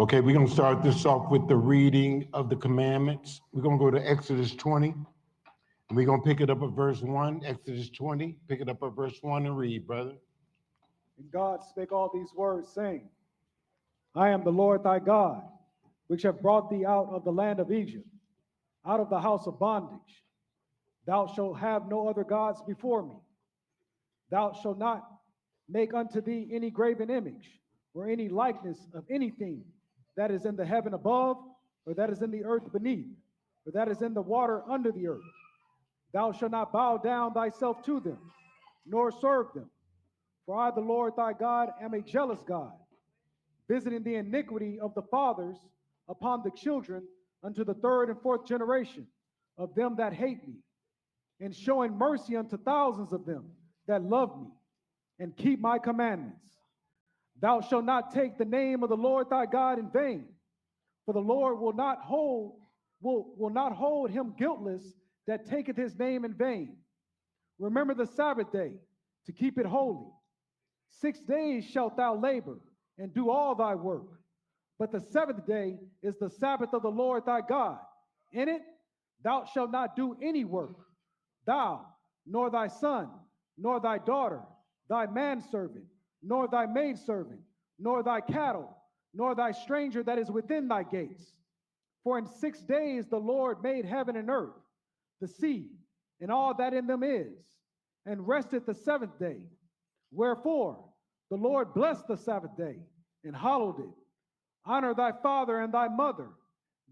Okay, we're going to start this off with the reading of the commandments. We're going to go to Exodus 20, and we're going to pick it up at verse 1. Exodus 20, pick it up at verse 1 and read, brother. And God spake all these words, saying, I am the Lord thy God, which have brought thee out of the land of Egypt, out of the house of bondage. Thou shalt have no other gods before me. Thou shalt not make unto thee any graven image, or any likeness of anything that is in the heaven above, or that is in the earth beneath, or that is in the water under the earth. Thou shalt not bow down thyself to them, nor serve them. For I, the Lord thy God, am a jealous God, visiting the iniquity of the fathers upon the children unto the third and fourth generation of them that hate me, and showing mercy unto thousands of them that love me and keep my commandments. Thou shalt not take the name of the Lord thy God in vain, for the Lord will not hold him guiltless that taketh his name in vain. Remember the Sabbath day to keep it holy. 6 days shalt thou labor and do all thy work. But the seventh day is the Sabbath of the Lord thy God. In it thou shalt not do any work, thou, nor thy son, nor thy daughter, thy manservant, nor thy maidservant, nor thy cattle, nor thy stranger that is within thy gates. For in 6 days the Lord made heaven and earth, the sea, and all that in them is, and rested the seventh day. Wherefore the Lord blessed the Sabbath day and hallowed it. Honor thy father and thy mother,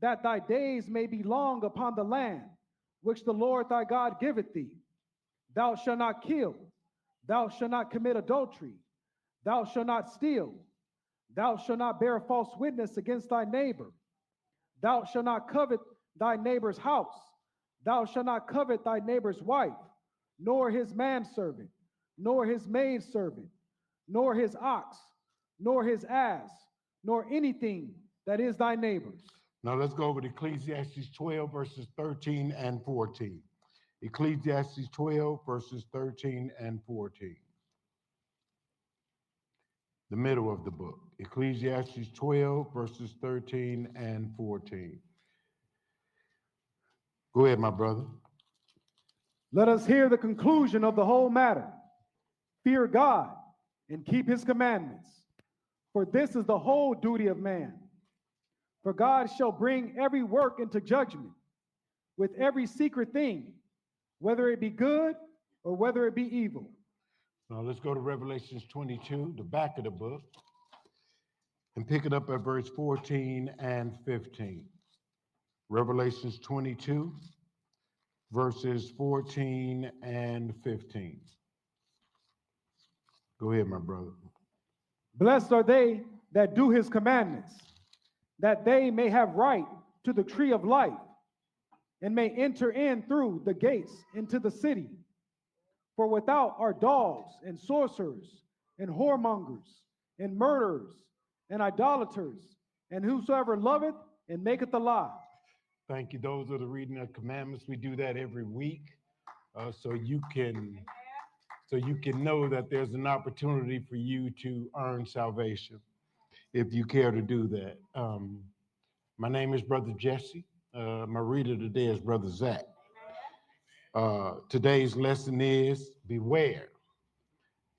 that thy days may be long upon the land which the Lord thy God giveth thee. Thou shalt not kill. Thou shalt not commit adultery. Thou shalt not steal. Thou shalt not bear false witness against thy neighbor. Thou shalt not covet thy neighbor's house. Thou shalt not covet thy neighbor's wife, nor his manservant, nor his maidservant, nor his ox, nor his ass, nor anything that is thy neighbor's. Now let's go over to Ecclesiastes 12, verses 13 and 14. Ecclesiastes 12, verses 13 and 14. The middle of the book. Ecclesiastes 12, verses 13 and 14. Go ahead, my brother. Let us hear the conclusion of the whole matter. Fear God and keep his commandments, for this is the whole duty of man. For God shall bring every work into judgment with every secret thing, whether it be good or whether it be evil. Now let's go to Revelations 22, the back of the book, and pick it up at verse 14 and 15. Revelations 22, verses 14 and 15. Go ahead, my brother. Blessed are they that do his commandments, that they may have right to the tree of life, and may enter in through the gates into the city. For without are dogs and sorcerers and whoremongers and murderers and idolaters, and whosoever loveth and maketh a lie. Thank you. Those are the reading of commandments. We do that every week, so you can know that there's an opportunity for you to earn salvation, if you care to do that. My name is Brother Jesse. My reader today is Brother Zach. Today's lesson is beware.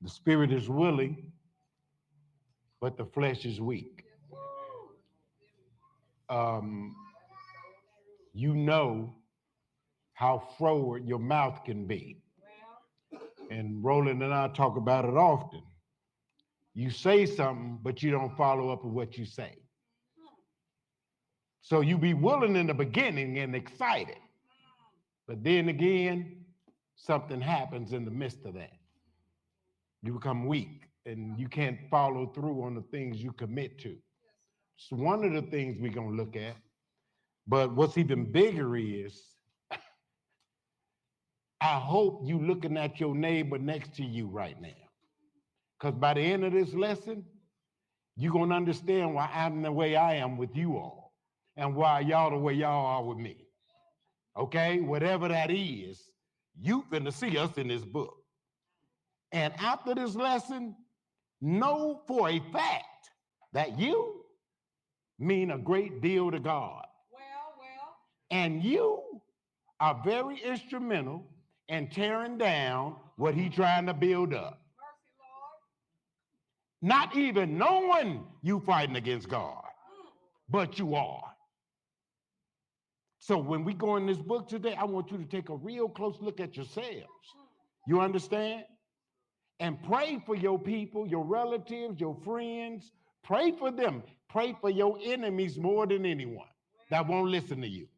The spirit is willing, but the flesh is weak. You know how forward your mouth can be. And Roland and I talk about it often. You say something, but you don't follow up with what you say. So you be willing in the beginning and excited. But then again, something happens in the midst of that. You become weak and you can't follow through on the things you commit to. It's one of the things we're going to look at. But what's even bigger is, I hope you looking at your neighbor next to you right now. Because by the end of this lesson, you're going to understand why I'm the way I am with you all and why y'all the way y'all are with me. Okay? Whatever that is, you finna see us in this book. And after this lesson, know for a fact that you mean a great deal to God. And you are very instrumental in tearing down what he's trying to build up. Not even knowing you fighting against God, but you are. So when we go in this book today, I want you to take a real close look at yourselves. You understand? And pray for your people, your relatives, your friends. Pray for them. Pray for your enemies more than anyone that won't listen to you.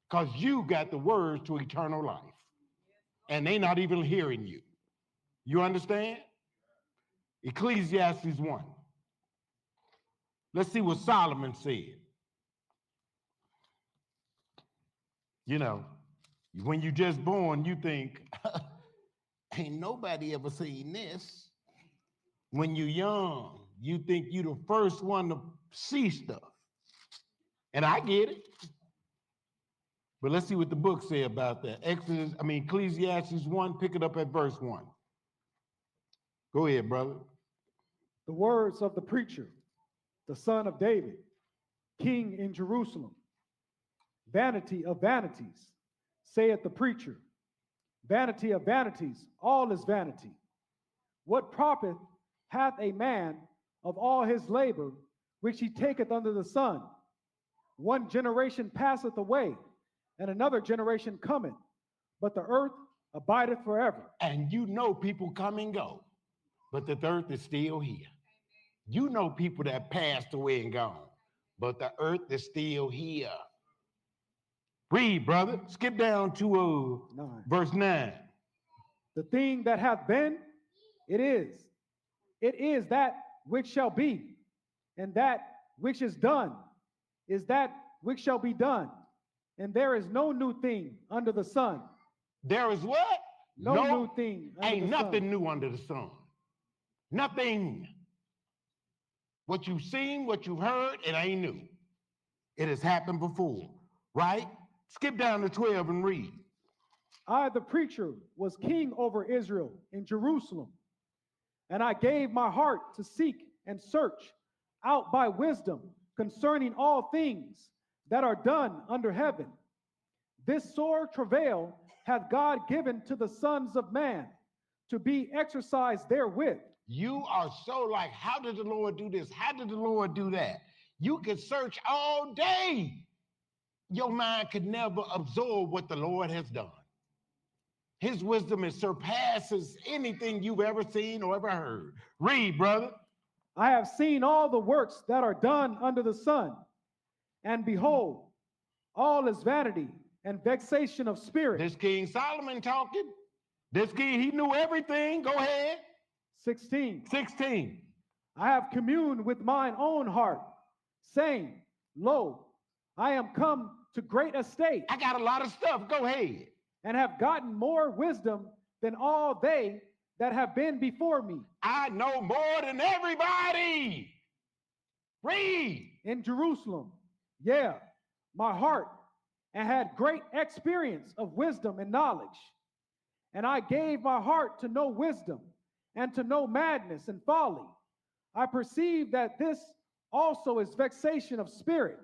Because you got the words to eternal life. And they're not even hearing you. You understand? Ecclesiastes 1. Let's see what Solomon said. You know, when you just born, you think, ain't nobody ever seen this. When you're young, you think you're the first one to see stuff. And I get it. But let's see what the book say about that. Ecclesiastes 1, pick it up at verse 1. Go ahead, brother. The words of the preacher, the son of David, king in Jerusalem. Vanity of vanities, saith the preacher. Vanity of vanities, all is vanity. What profit hath a man of all his labor, which he taketh under the sun? One generation passeth away, and another generation cometh, but the earth abideth forever. And you know people come and go, but the earth is still here. You know people that passed away and gone, but the earth is still here. Read, brother. Skip down to verse 9. The thing that hath been, it is. It is that which shall be, and that which is done is that which shall be done. And there is no new thing under the sun. There is what? No new thing under ain't the nothing sun. new under the sun. Nothing. What you've seen, what you've heard, it ain't new. It has happened before, right? Skip down to 12 and read. I, the preacher, was king over Israel in Jerusalem, and I gave my heart to seek and search out by wisdom concerning all things that are done under heaven. This sore travail hath God given to the sons of man to be exercised therewith. You are so like, how did the Lord do this? How did the Lord do that? You could search all day. Your mind could never absorb what the Lord has done. His wisdom surpasses anything you've ever seen or ever heard. Read, brother. I have seen all the works that are done under the sun, and behold, all is vanity and vexation of spirit. This King Solomon talking. This king, he knew everything. Go ahead. 16. I have communed with mine own heart, saying, lo, I am come to great estate. I got a lot of stuff. Go ahead. And have gotten more wisdom than all they that have been before me. I know more than everybody. Read. In Jerusalem, yeah, my heart, and had great experience of wisdom and knowledge. And I gave my heart to know wisdom and to know madness and folly. I perceive that this also is vexation of spirit.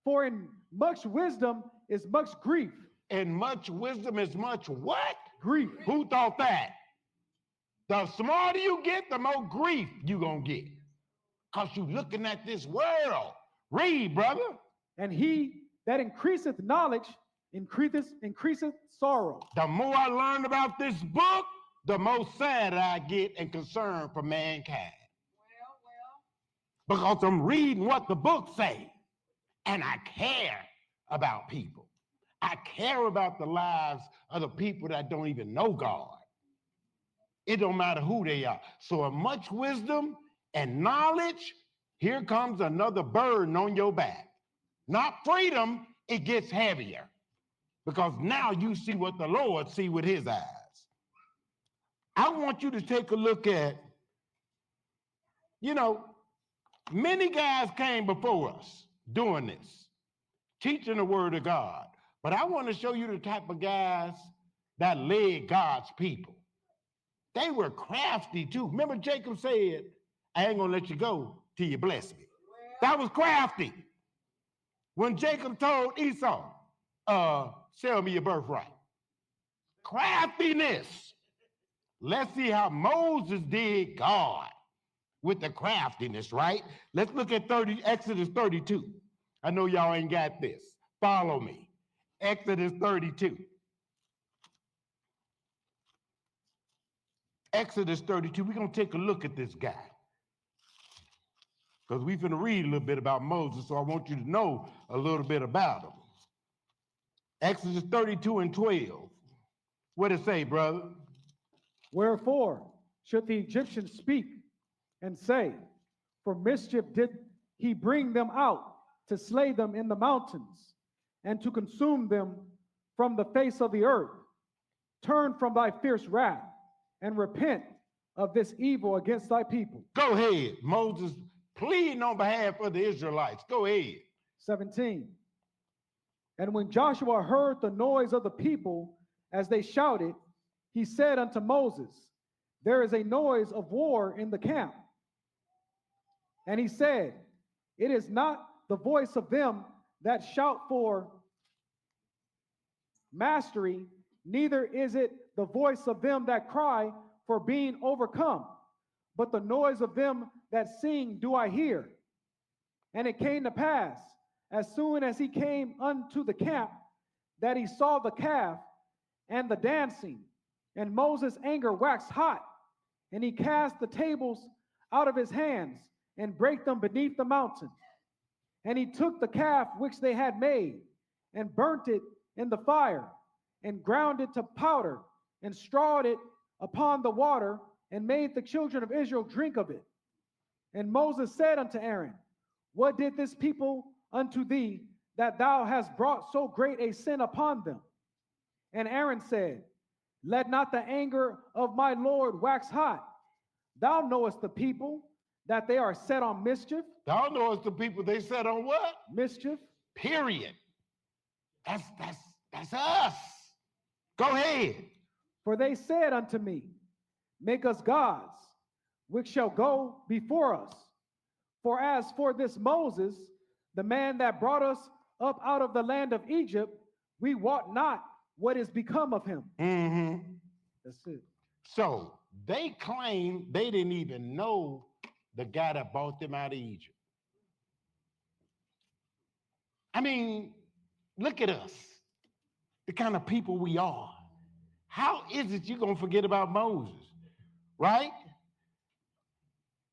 For in much wisdom is much grief. And much wisdom is much what? Grief. Who thought that? The smarter you get, the more grief you're going to get. Because you're looking at this world. Read, brother. And he that increaseth knowledge increaseth sorrow. The more I learn about this book, the more sad I get and concerned for mankind. Because I'm reading what the book say. And I care about people. I care about the lives of the people that don't even know God. It don't matter who they are. So in much wisdom and knowledge, here comes another burden on your back. Not freedom, it gets heavier. Because now you see what the Lord see with his eyes. I want you to take a look at, many guys came before us doing this, teaching the word of God. But I want to show you the type of guys that led God's people. They were crafty too. Remember Jacob said, I ain't going to let you go till you bless me. That was crafty. When Jacob told Esau, sell me your birthright. Craftiness. Let's see how Moses did God with the craftiness, right? Let's look at Exodus 32. I know y'all ain't got this. Follow me. Exodus 32. Exodus 32. We're going to take a look at this guy, because we're going to read a little bit about Moses, so I want you to know a little bit about him. Exodus 32 and 12. What it say, brother? Wherefore should the Egyptians speak and say, for mischief did he bring them out to slay them in the mountains and to consume them from the face of the earth. Turn from thy fierce wrath and repent of this evil against thy people. Go ahead. Moses pleading on behalf of the Israelites. Go ahead. 17. And when Joshua heard the noise of the people as they shouted, he said unto Moses, there is a noise of war in the camp. And he said, it is not the voice of them that shout for mastery, neither is it the voice of them that cry for being overcome, but the noise of them that sing do I hear. And it came to pass, as soon as he came unto the camp, that he saw the calf and the dancing, and Moses' anger waxed hot, and he cast the tables out of his hands, and brake them beneath the mountain. And he took the calf which they had made, and burnt it in the fire, and ground it to powder, and strawed it upon the water, and made the children of Israel drink of it. And Moses said unto Aaron, what did this people unto thee, that thou hast brought so great a sin upon them? And Aaron said, let not the anger of my Lord wax hot. Thou knowest the people, that they are set on mischief. Thou knowest the people, they set on what? Mischief. Period. That's us. Go ahead. For they said unto me, make us gods, which shall go before us. For as for this Moses, the man that brought us up out of the land of Egypt, we wot not what is become of him. Mm-hmm. That's it. So they claim they didn't even know the guy that brought them out of Egypt. I mean, look at us, the kind of people we are. How is it you're going to forget about Moses, right?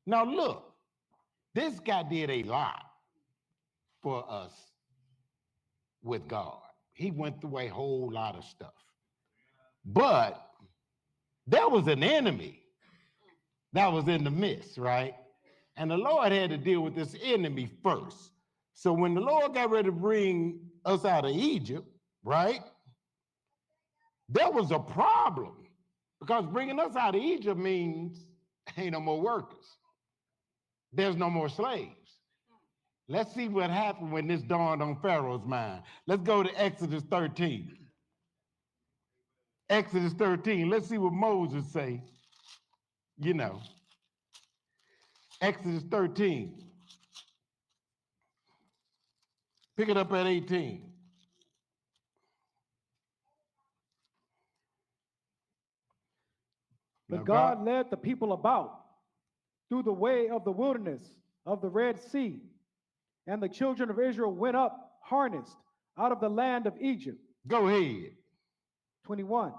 Now look, this guy did a lot for us with God. He went through a whole lot of stuff. But there was an enemy that was in the midst, right? And the Lord had to deal with this enemy first. So when the Lord got ready to bring us out of Egypt, right? There was a problem, because bringing us out of Egypt means ain't no more workers. There's no more slaves. Let's see what happened when this dawned on Pharaoh's mind. Let's go to Exodus 13. Exodus 13. Let's see what Moses say. You know, Exodus 13. Pick it up at 18. But God led the people about through the way of the wilderness of the Red Sea, and the children of Israel went up harnessed out of the land of Egypt. Go ahead. 21.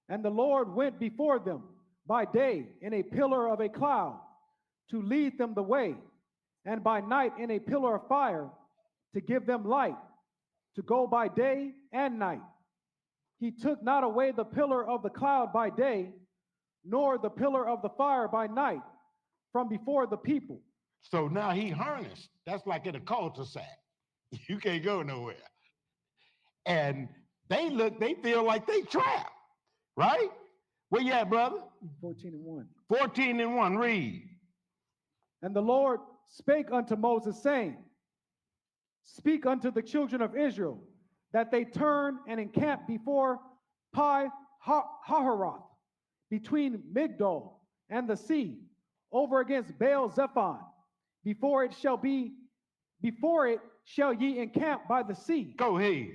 And the Lord went before them by day in a pillar of a cloud to lead them the way, and by night in a pillar of fire to give them light, to go by day and night. He took not away the pillar of the cloud by day, nor the pillar of the fire by night from before the people. So now he harnessed. That's like in a cul-de-sac. You can't go nowhere. And they feel like they trapped, right? Where you at, brother? 14 and 1. 14 and 1, read. And the Lord spake unto Moses, saying, speak unto the children of Israel, that they turn and encamp before Pi Hahiroth, between Migdol and the sea, over against Baal Zephon, before it shall ye encamp by the sea. Go ahead.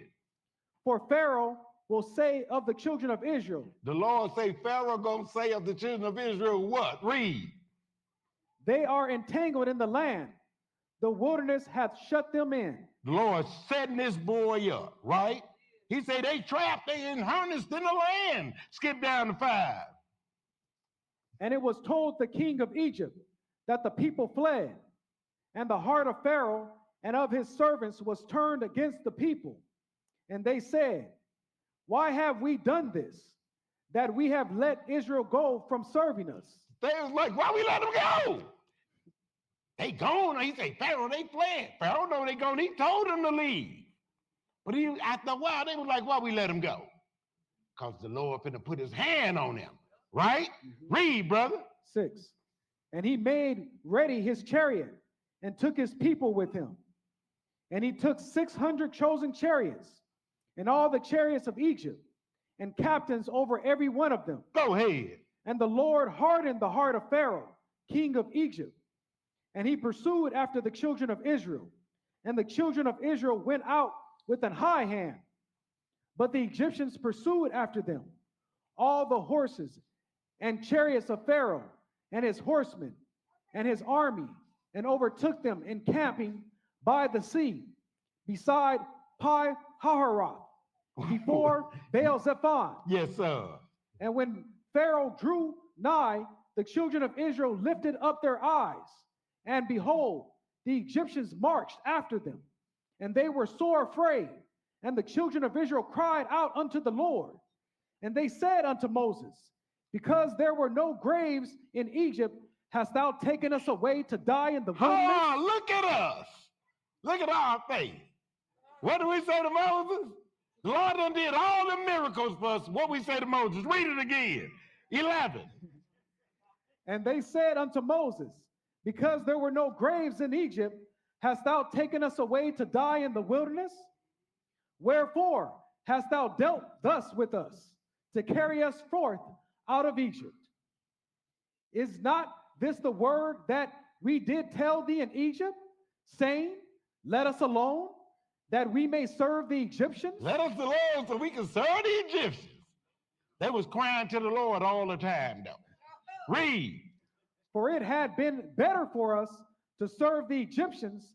For Pharaoh will say of the children of Israel, The Lord say, Pharaoh gonna say of the children of Israel what? Read. they are entangled in the land. The wilderness hath shut them in. The Lord setting this boy up, right? He said they trapped, they in harnessed in the land. Skip down to 5. And it was told the king of Egypt that the people fled, and the heart of Pharaoh and of his servants was turned against the people. And they said, why have we done this, that we have let Israel go from serving us? They was like, why we let them go? They gone. He said, Pharaoh, they fled. Pharaoh know they gone. He told them to leave. But after a while, they was like, why we let them go? Because the Lord finna put his hand on them, right? Read, brother. 6. And he made ready his chariot and took his people with him. And he took 600 chosen chariots and all the chariots of Egypt and captains over every one of them. Go ahead. And the Lord hardened the heart of Pharaoh, king of Egypt, and he pursued after the children of Israel. And the children of Israel went out with an high hand. But the Egyptians pursued after them, all the horses and chariots of Pharaoh and his horsemen and his army, and overtook them encamping by the sea, beside Pi Hahiroth, before Baal Zephon. Yes, sir. And when Pharaoh drew nigh, the children of Israel lifted up their eyes, and behold, the Egyptians marched after them, and they were sore afraid. And the children of Israel cried out unto the Lord. And they said unto Moses, because there were no graves in Egypt, hast thou taken us away to die in the wilderness? Oh, look at us. Look at our faith. What do we say to Moses? The Lord done did all the miracles for us. What we say to Moses? Read it again. 11. And they said unto Moses, because there were no graves in Egypt, hast thou taken us away to die in the wilderness? Wherefore hast thou dealt thus with us, to carry us forth out of Egypt? Is not this the word that we did tell thee in Egypt, saying, let us alone, that we may serve the Egyptians? Let us alone so we can serve the Egyptians. They was crying to the Lord all the time, though. Read. For it had been better for us to serve the Egyptians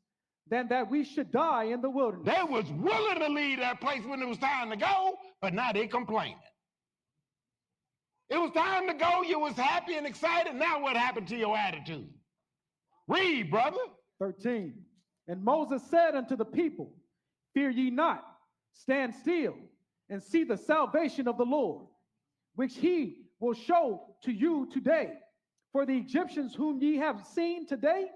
than that we should die in the wilderness. They was willing to leave that place when it was time to go, but now they complaining. It was time to go, you was happy and excited. Now what happened to your attitude? Read, brother. 13. And Moses said unto the people, fear ye not, stand still, and see the salvation of the Lord, which he will show to you today. For the Egyptians whom ye have seen today,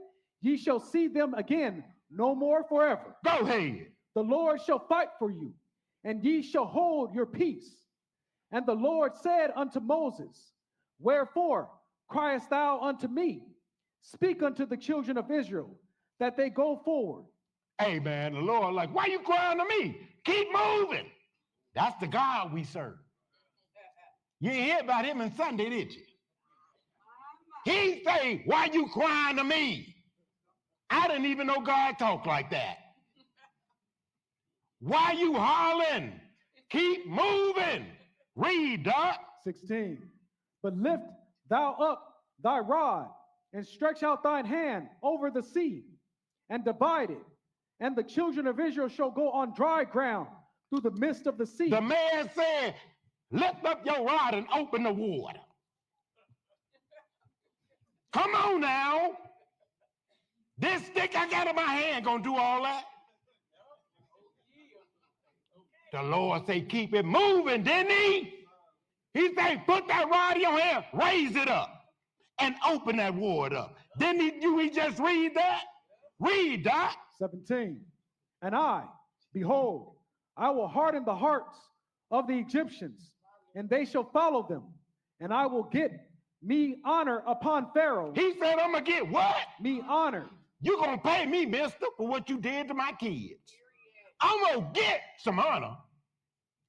ye shall see them again no more forever. Go ahead. The Lord shall fight for you, and ye shall hold your peace. And the Lord said unto Moses, wherefore criest thou unto me? Speak unto the children of Israel, that they go forward. Hey, man, the Lord like, why you crying to me? Keep moving. That's the God we serve. You ain't hear about him on Sunday, did you? He say, why you crying to me? I didn't even know God talked like that. Why you hollering? Keep moving. Read, Doc. 16. But lift thou up thy rod, and stretch out thine hand over the sea, and divide it. And the children of Israel shall go on dry ground through the midst of the sea. The man said, lift up your rod and open the water. Come on now. This stick I got in my hand gonna do all that? The Lord say, keep it moving, didn't he? He say, put that rod in your hand, raise it up, and open that water up. Didn't we just read that? Read, Doc. 17. And I, behold, I will harden the hearts of the Egyptians, and they shall follow them, and I will get me honor upon Pharaoh. He said, I'm gonna get what? Me honor. You gonna pay me, mister, for what you did to my kids. I'm gonna get some honor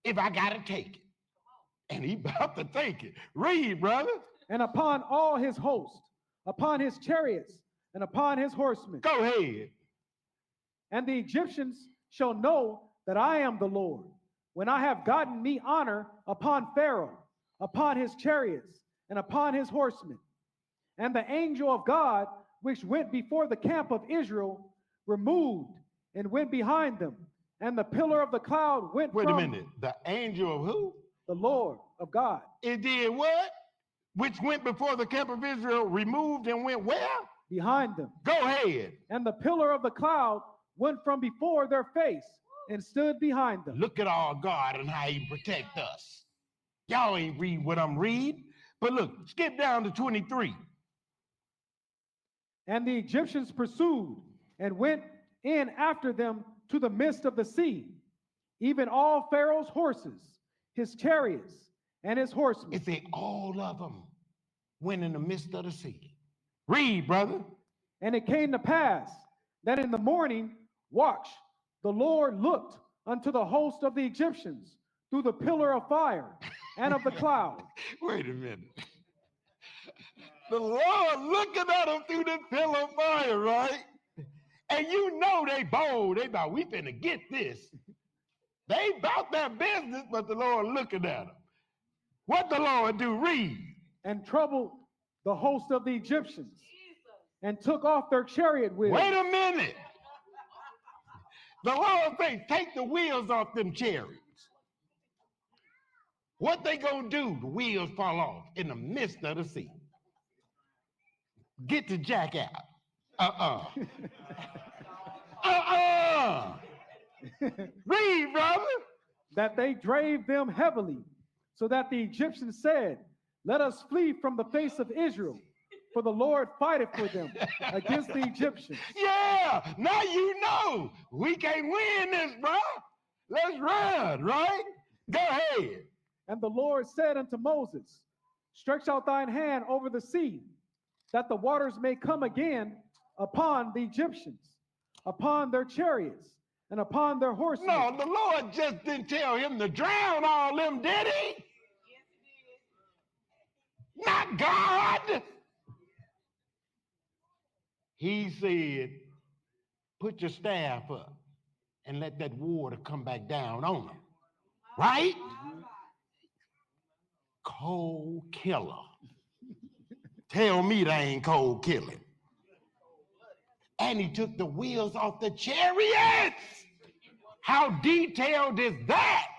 if I gotta take it. And he about to take it. Read, brother. And upon all his host, upon his chariots, and upon his horsemen. Go ahead. And the Egyptians shall know that I am the Lord, when I have gotten me honor upon Pharaoh, upon his chariots, and upon his horsemen. And the angel of God, which went before the camp of Israel, removed and went behind them. And the pillar of the cloud went Wait from a minute. The angel of who? the Lord of God. It did what? Which went before the camp of Israel, removed and went where? Behind them. Go ahead. And the pillar of the cloud went from before their face and stood behind them. Look at our God and how he protect us. Y'all ain't read what I'm reading. But look, skip down to 23. And the Egyptians pursued and went in after them to the midst of the sea, even all Pharaoh's horses, his chariots, and his horsemen. It say all of them went in the midst of the sea. Read, brother. And it came to pass that in the morning watch, the Lord looked unto the host of the Egyptians through the pillar of fire and of the cloud. Wait a minute. The Lord looking at them through the pillar of fire, right? And you know they bold. They about, we finna get this. They about that business, but the Lord looking at them. What the Lord do? Read. And troubled the host of the Egyptians and took off their chariot wheels. Wait a minute. The Lord say, take the wheels off them chariots. What they gonna do? The wheels fall off in the midst of the sea. Get the jack out. Read, brother. That they drave them heavily, so that the Egyptians said, let us flee from the face of Israel, for the Lord fighteth for them against the Egyptians. Yeah, now you know. We can't win this, bro. Let's run, right? Go ahead. And the Lord said unto Moses, stretch out thine hand over the sea, that the waters may come again upon the Egyptians, upon their chariots, and upon their horses. No, the Lord just didn't tell him to drown all them, did he? Yes, he did. Not God. He said, put your staff up and let that water come back down on them. Right? Cold killer. Tell me that ain't cold killing. And he took the wheels off the chariots. How detailed is that?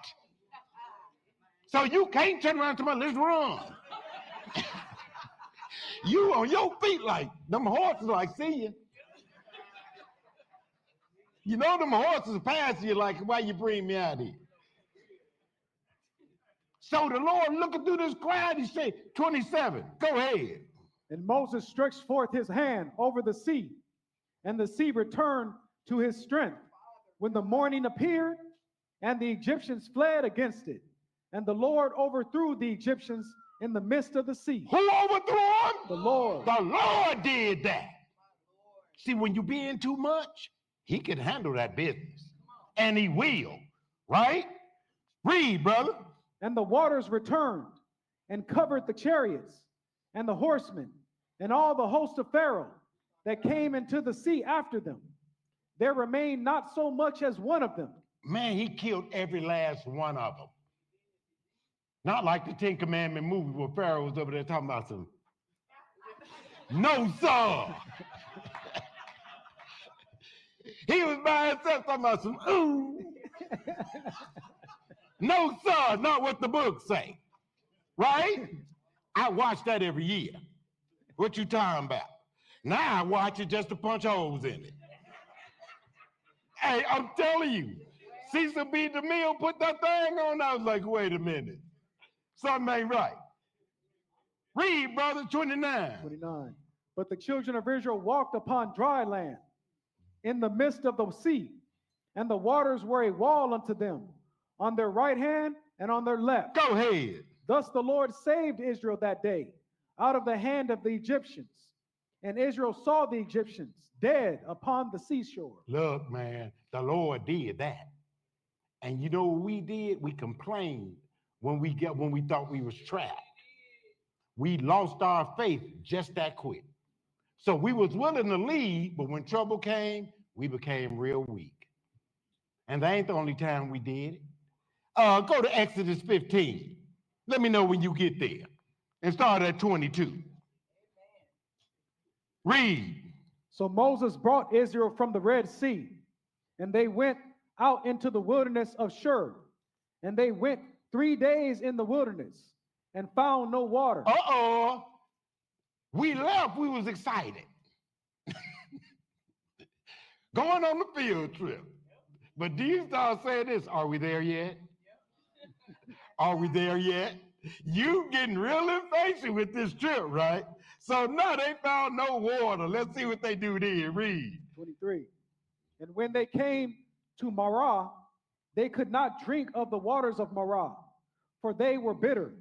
So you can't turn around and tell me, let's run. You on your feet like, them horses like, see you. You know them horses pass you like, why you bring me out here? So the Lord looking through this crowd, he said, 27, go ahead. And Moses stretched forth his hand over the sea, and the sea returned to his strength. When the morning appeared, and the Egyptians fled against it, and the Lord overthrew the Egyptians in the midst of the sea. Who overthrew them? The Lord. The Lord did that. See, when you be in too much, he can handle that business. And he will, right? Read, brother. And the waters returned and covered the chariots and the horsemen and all the host of Pharaoh that came into the sea after them. There remained not so much as one of them. Man, he killed every last one of them. Not like the Ten Commandment movie where Pharaoh was over there talking about some. No, sir. He was by himself talking about some, ooh. No, sir, not what the books say. Right? I watch that every year. What you talking about? Now I watch it just to punch holes in it. Hey, I'm telling you, Cecil B. DeMille put that thing on. I was like, wait a minute. Something ain't right. Read, brother, 29. 29. But the children of Israel walked upon dry land in the midst of the sea, and the waters were a wall unto them on their right hand and on their left. Go ahead. Thus the Lord saved Israel that day out of the hand of the Egyptians. And Israel saw the Egyptians dead upon the seashore. Look, man, the Lord did that. And you know what we did? We complained when we thought we was trapped. We lost our faith just that quick. So we was willing to leave, but when trouble came, we became real weak. And that ain't the only time we did it. Go to Exodus 15. Let me know when you get there. And start at 22. Read. So Moses brought Israel from the Red Sea, and they went out into the wilderness of Shur. And they went 3 days in the wilderness and found no water. Uh-oh. We left, we was excited. Going on the field trip. But do you start saying this? Are we there yet? Are we there yet? You getting real impatient with this trip, right? So now they found no water. Let's see what they do there. Read. 23. And when they came to Marah, they could not drink of the waters of Marah, for they were bitter.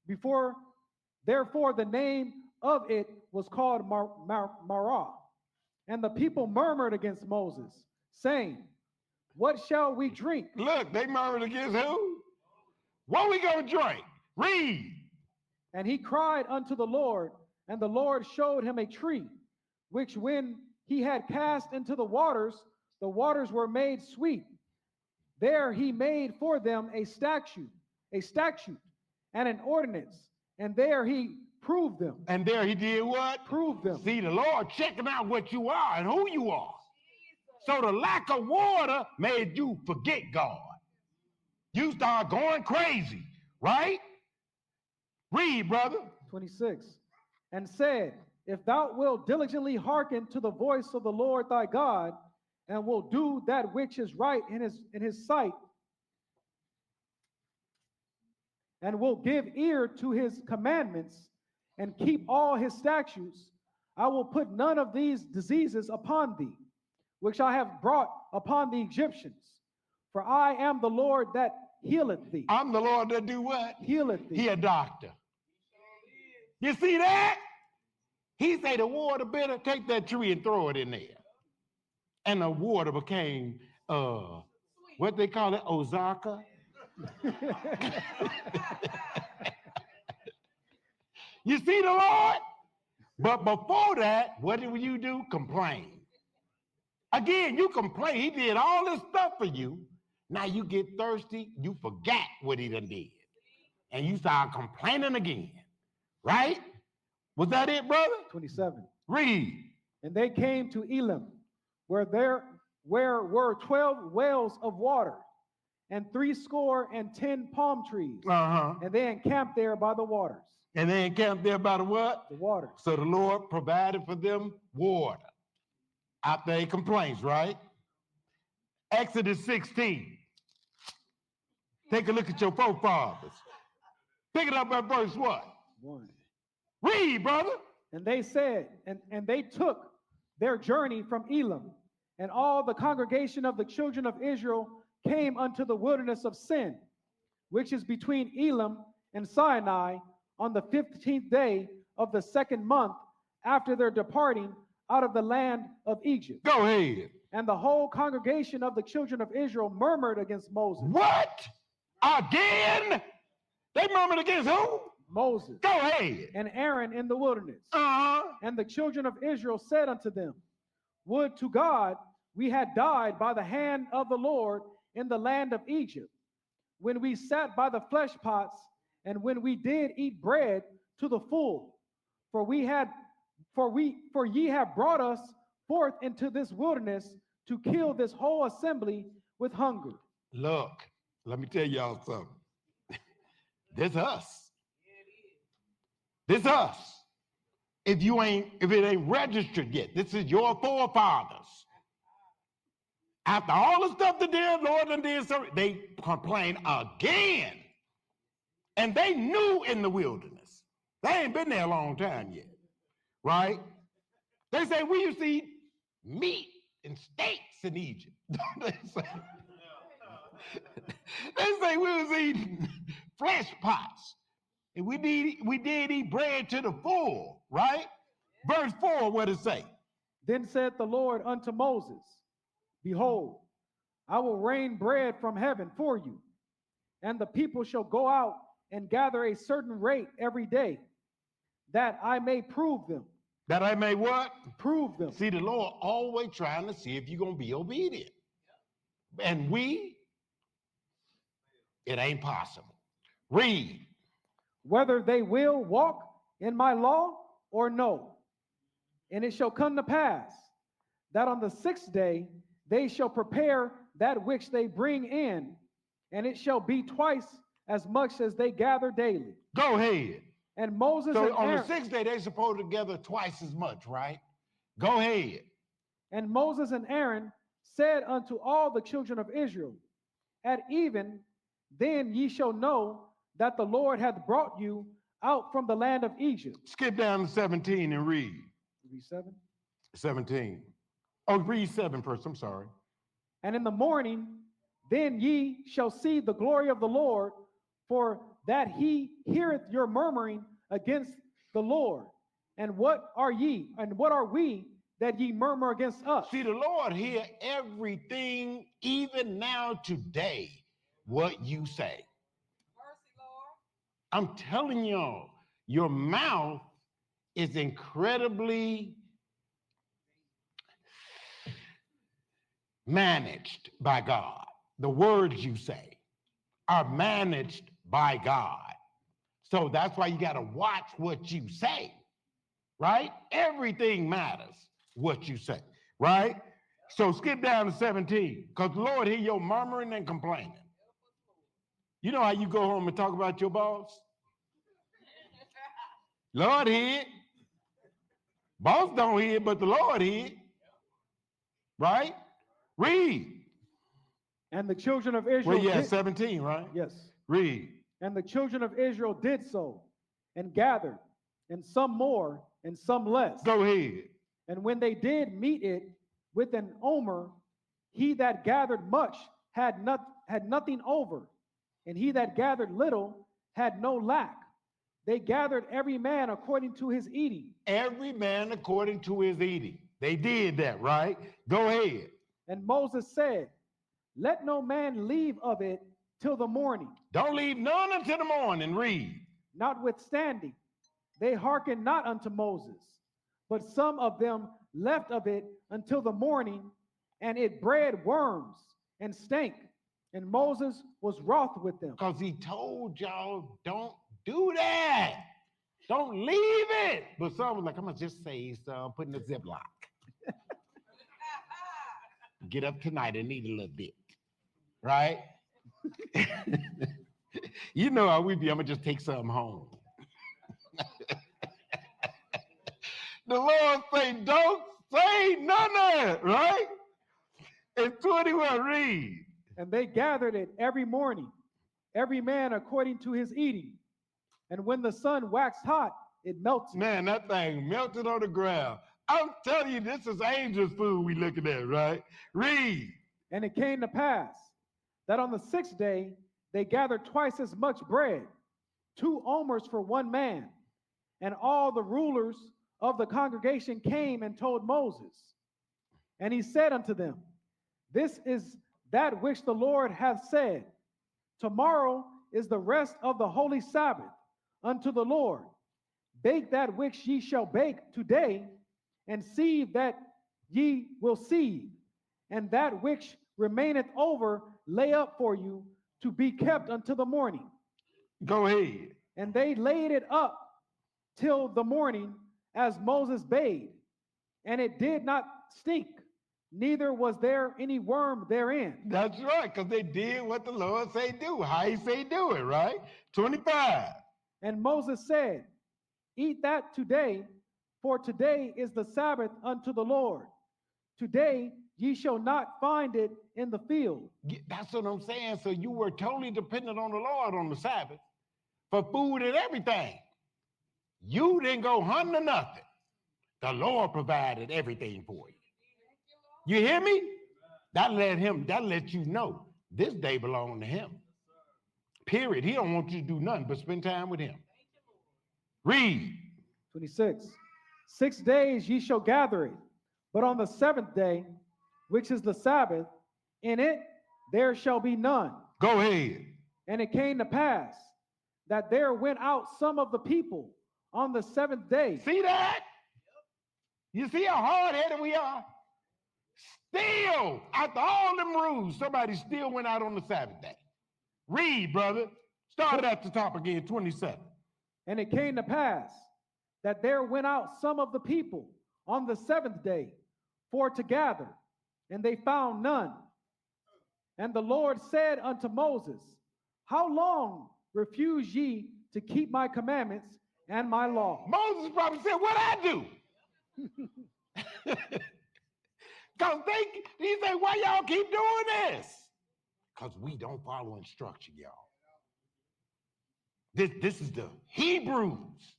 Therefore, the name of it was called Marah. And the people murmured against Moses, saying, what shall we drink? Look, they murmured against who? What we gonna drink? Read. And he cried unto the Lord, and the Lord showed him a tree, which when he had cast into the waters were made sweet. There he made for them a statute, and an ordinance, and there he proved them. And there he did what? Proved them. See, the Lord checking out what you are and who you are. So the lack of water made you forget God. You start going crazy, right? Read, brother. 26. And said, if thou wilt diligently hearken to the voice of the Lord thy God, and will do that which is right in his sight, and will give ear to his commandments, and keep all his statutes, I will put none of these diseases upon thee, which I have brought upon the Egyptians. For I am the Lord that healeth thee. I'm the Lord that do what? Healeth thee. He a doctor. You see that? He say the water bitter, take that tree and throw it in there. And the water became, what they call it, Osaka? You see the Lord? But before that, what did you do? Complain. Again, you complain. He did all this stuff for you. Now you get thirsty. You forgot what he done did. And you start complaining again. Right? Was that it, brother? 27. Read. And they came to Elim, where were 12 wells of water, and 70 palm trees. And they encamped there by the waters. And they encamped there by the what? The waters. So the Lord provided for them water after they complaints, right? Exodus 16. Take a look at your forefathers. Pick it up at verse what? 1. Read, brother. And they said, and they took their journey from Elim, and all the congregation of the children of Israel came unto the wilderness of Sin, which is between Elim and Sinai, on the 15th day of the 2nd month after their departing out of the land of Egypt. Go ahead. And the whole congregation of the children of Israel murmured against Moses. What? Again? They murmured against who? Moses. Go ahead. And Aaron in the wilderness. And the children of Israel said unto them, would to God we had died by the hand of the Lord in the land of Egypt, when we sat by the flesh pots, and when we did eat bread to the full. For ye have brought us forth into this wilderness to kill this whole assembly with hunger. Look, let me tell y'all something. This us. This us. If it ain't registered yet, this is your forefathers. After all the stuff that the Lord and did, they complain again. And they knew in the wilderness. They ain't been there a long time yet, right? They say we used to eat meat and steaks in Egypt. They say we was eating flesh pots. And we did eat bread to the full, right? Verse 4, what does it say? Then said the Lord unto Moses, behold, I will rain bread from heaven for you, and the people shall go out and gather a certain rate every day, that I may prove them, That I may what? Prove them. See, the Lord always trying to see if you're going to be obedient. And it ain't possible. Read. Whether they will walk in my law or no. And it shall come to pass that on the 6th day they shall prepare that which they bring in, and it shall be twice as much as they gather daily. Go ahead. And Moses So and on Aaron, the 6th day, they're supposed to gather twice as much, right? Go ahead. and Moses and Aaron said unto all the children of Israel, at even then ye shall know that the Lord hath brought you out from the land of Egypt. Skip down to 17 and read. Read 7. 17. Oh, read 7 first. I'm sorry. And in the morning, then ye shall see the glory of the Lord, for that he heareth your murmuring against the Lord. And what are ye, and what are we that ye murmur against us? See, the Lord hear everything, even now today, what you say. Mercy, Lord. I'm telling y'all, your mouth is incredibly managed by God. The words you say are managed by God. So that's why you got to watch what you say, right? Everything matters what you say, right? So skip down to 17, because the Lord hear your murmuring and complaining. You know how you go home and talk about your boss? Lord hear it. Boss don't hear it, but the Lord hear it. Right? Read. And the children of Israel Well, yeah, did, 17, right? yes. Read. And the children of Israel did so, and gathered, and some more, and some less. Go ahead. And when they did meet it with an omer, he that gathered much had nothing over, and he that gathered little had no lack. They gathered every man according to his eating. Every man according to his eating. They did that, right? Go ahead. And Moses said, let no man leave of it till the morning. Don't leave none until the morning. Read. Notwithstanding, they hearkened not unto Moses, but some of them left of it until the morning, and it bred worms and stank. And Moses was wroth with them. Because he told y'all, don't do that. Don't leave it. But some was like, I'm going to just say some, put in a Ziploc. Get up tonight and eat a little bit. Right? You know how we be, I'm going to just take something home. The Lord say, don't say none of it, right? And 21, read. And they gathered it every morning, every man according to his eating. And when the sun waxed hot, it melted. Man, that thing melted on the ground. I'm telling you, this is angels' food we looking at, right? Read. And it came to pass that on the 6th day, they gathered twice as much bread, 2 omers for one man. And all the rulers of the congregation came and told Moses. And he said unto them, this is that which the Lord hath said. Tomorrow is the rest of the holy Sabbath unto the Lord. Bake that which ye shall bake today, and sieve that ye will sieve, and that which remaineth over lay up for you to be kept until the morning. Go ahead. And they laid it up till the morning, as Moses bade, and it did not stink, neither was there any worm therein. That's right, because they did what the Lord say do, how he say do it, right? 25. And Moses said, eat that today, for today is the Sabbath unto the Lord. Today ye shall not find it in the field. That's what I'm saying. So you were totally dependent on the Lord on the Sabbath for food and everything. You didn't go hunting or nothing. The Lord provided everything for you. You hear me? That let you know this day belonged to him. Period. He don't want you to do nothing but spend time with him. Read. 26. 6 days ye shall gather it, but on the 7th day, which is the Sabbath, in it there shall be none. Go ahead. And it came to pass that there went out some of the people on the 7th day. See that? You see how hard-headed we are? Still, after all them rules, somebody still went out on the Sabbath day. Read, brother. Start it at the top again, 27. And it came to pass that there went out some of the people on the seventh day for to gather, and they found none. And the Lord said unto Moses, how long refuse ye to keep my commandments and my law? Moses probably said, what I do? Because he said, why y'all keep doing this? Because we don't follow instruction, y'all. This is the Hebrews.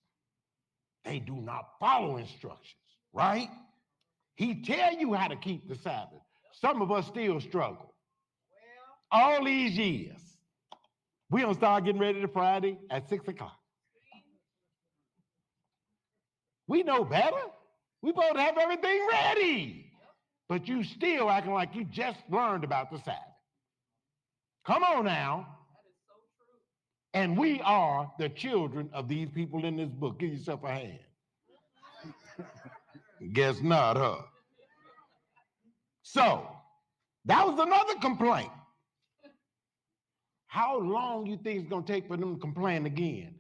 They do not follow instructions, right? He tell you how to keep the Sabbath. Some of us still struggle. All these years. We don't start getting ready to Friday at 6 o'clock. We know better. We supposed to have everything ready. But you still acting like you just learned about the Sabbath. Come on now. And we are the children of these people in this book. Give yourself a hand. Guess not, huh? So, that was another complaint. How long you think it's going to take for them to complain again?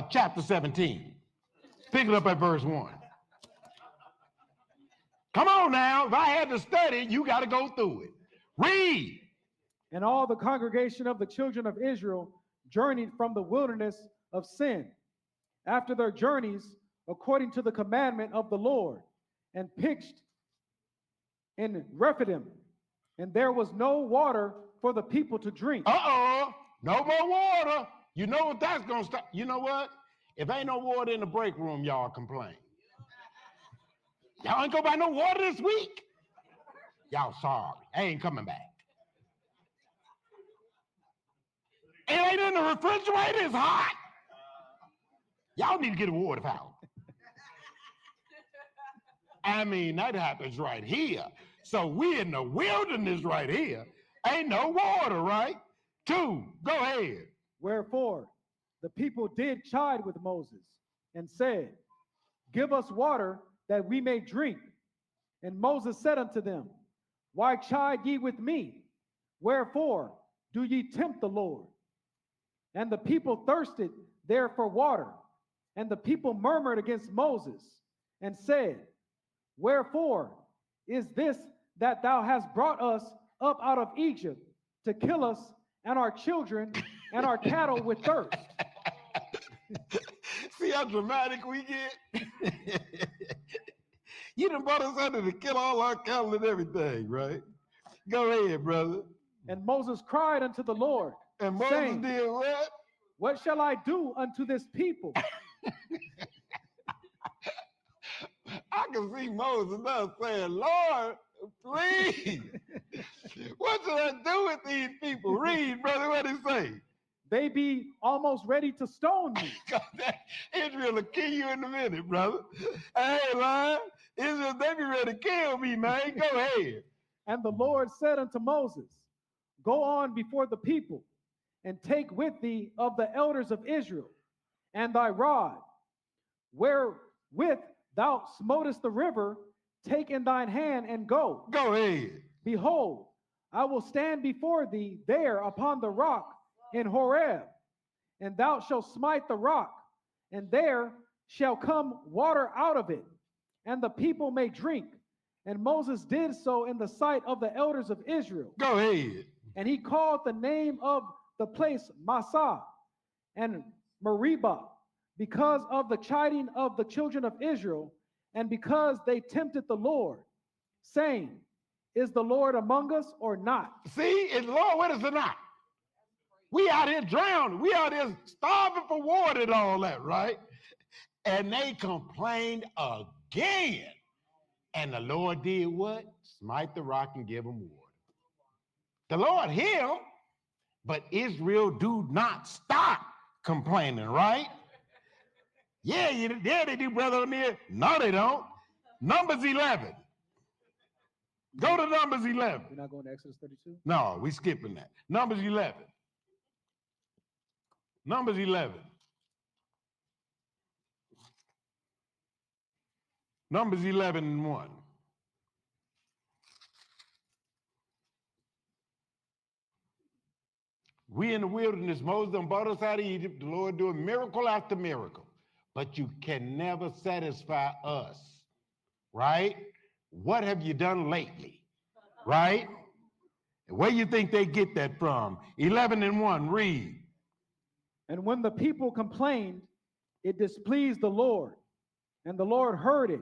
Chapter 17. Pick it up at verse 1. Come on now. If I had to study, you got to go through it. Read. And all the congregation of the children of Israel journeyed from the wilderness of Sin after their journeys according to the commandment of the Lord, and pitched in Rephidim, and there was no water for the people to drink. No more water. You know what that's going to stop? You know what? If ain't no water in the break room, y'all complain. Y'all ain't go buy no water this week? Y'all sorry. I ain't coming back. It ain't in the refrigerator, it's hot. Y'all need to get a water fountain. I mean, that happens right here. So we in the wilderness right here. Ain't no water, right? 2, go ahead. Wherefore, the people did chide with Moses and said, give us water that we may drink. And Moses said unto them, why chide ye with me? Wherefore do ye tempt the Lord? And the people thirsted there for water. And the people murmured against Moses and said, wherefore is this that thou hast brought us up out of Egypt to kill us and our children and our cattle with thirst? See how dramatic we get? You done brought us under to kill all our cattle and everything, right? Go ahead, brother. And Moses cried unto the Lord, And Moses saying, did what? what shall I do unto this people? I can see Moses now saying, Lord, please, what should I do with these people? Read, brother, what it say? They be almost ready to stone me. Israel will kill you in a minute, brother. I ain't lying. Israel, they be ready to kill me, man. Go ahead. And the Lord said unto Moses, go on before the people, and take with thee of the elders of Israel, and thy rod, wherewith thou smotest the river, take in thine hand and go. Go ahead. Behold, I will stand before thee there upon the rock in Horeb, and thou shalt smite the rock, and there shall come water out of it, and the people may drink. And Moses did so in the sight of the elders of Israel. Go ahead. And he called the name of the place Massah and Meribah, because of the chiding of the children of Israel, and because they tempted the Lord, saying, is the Lord among us or not? See, is the Lord with us or not? We out here drowning. We out here starving for water and all that, right? And they complained again. And the Lord did what? Smite the rock and give them water. The Lord healed, but Israel do not stop complaining, right? Yeah, they do, brother O'Neill. No, they don't. Numbers 11. Go to Numbers 11. You're not going to Exodus 32? No, we skipping that. Numbers 11. Numbers 11. Numbers 11 and 1. We in the wilderness, Moses done brought us out of Egypt, the Lord doing miracle after miracle. But you can never satisfy us, right? What have you done lately, right? Where you think they get that from? 11 and 1, read. And when the people complained, it displeased the Lord, and the Lord heard it,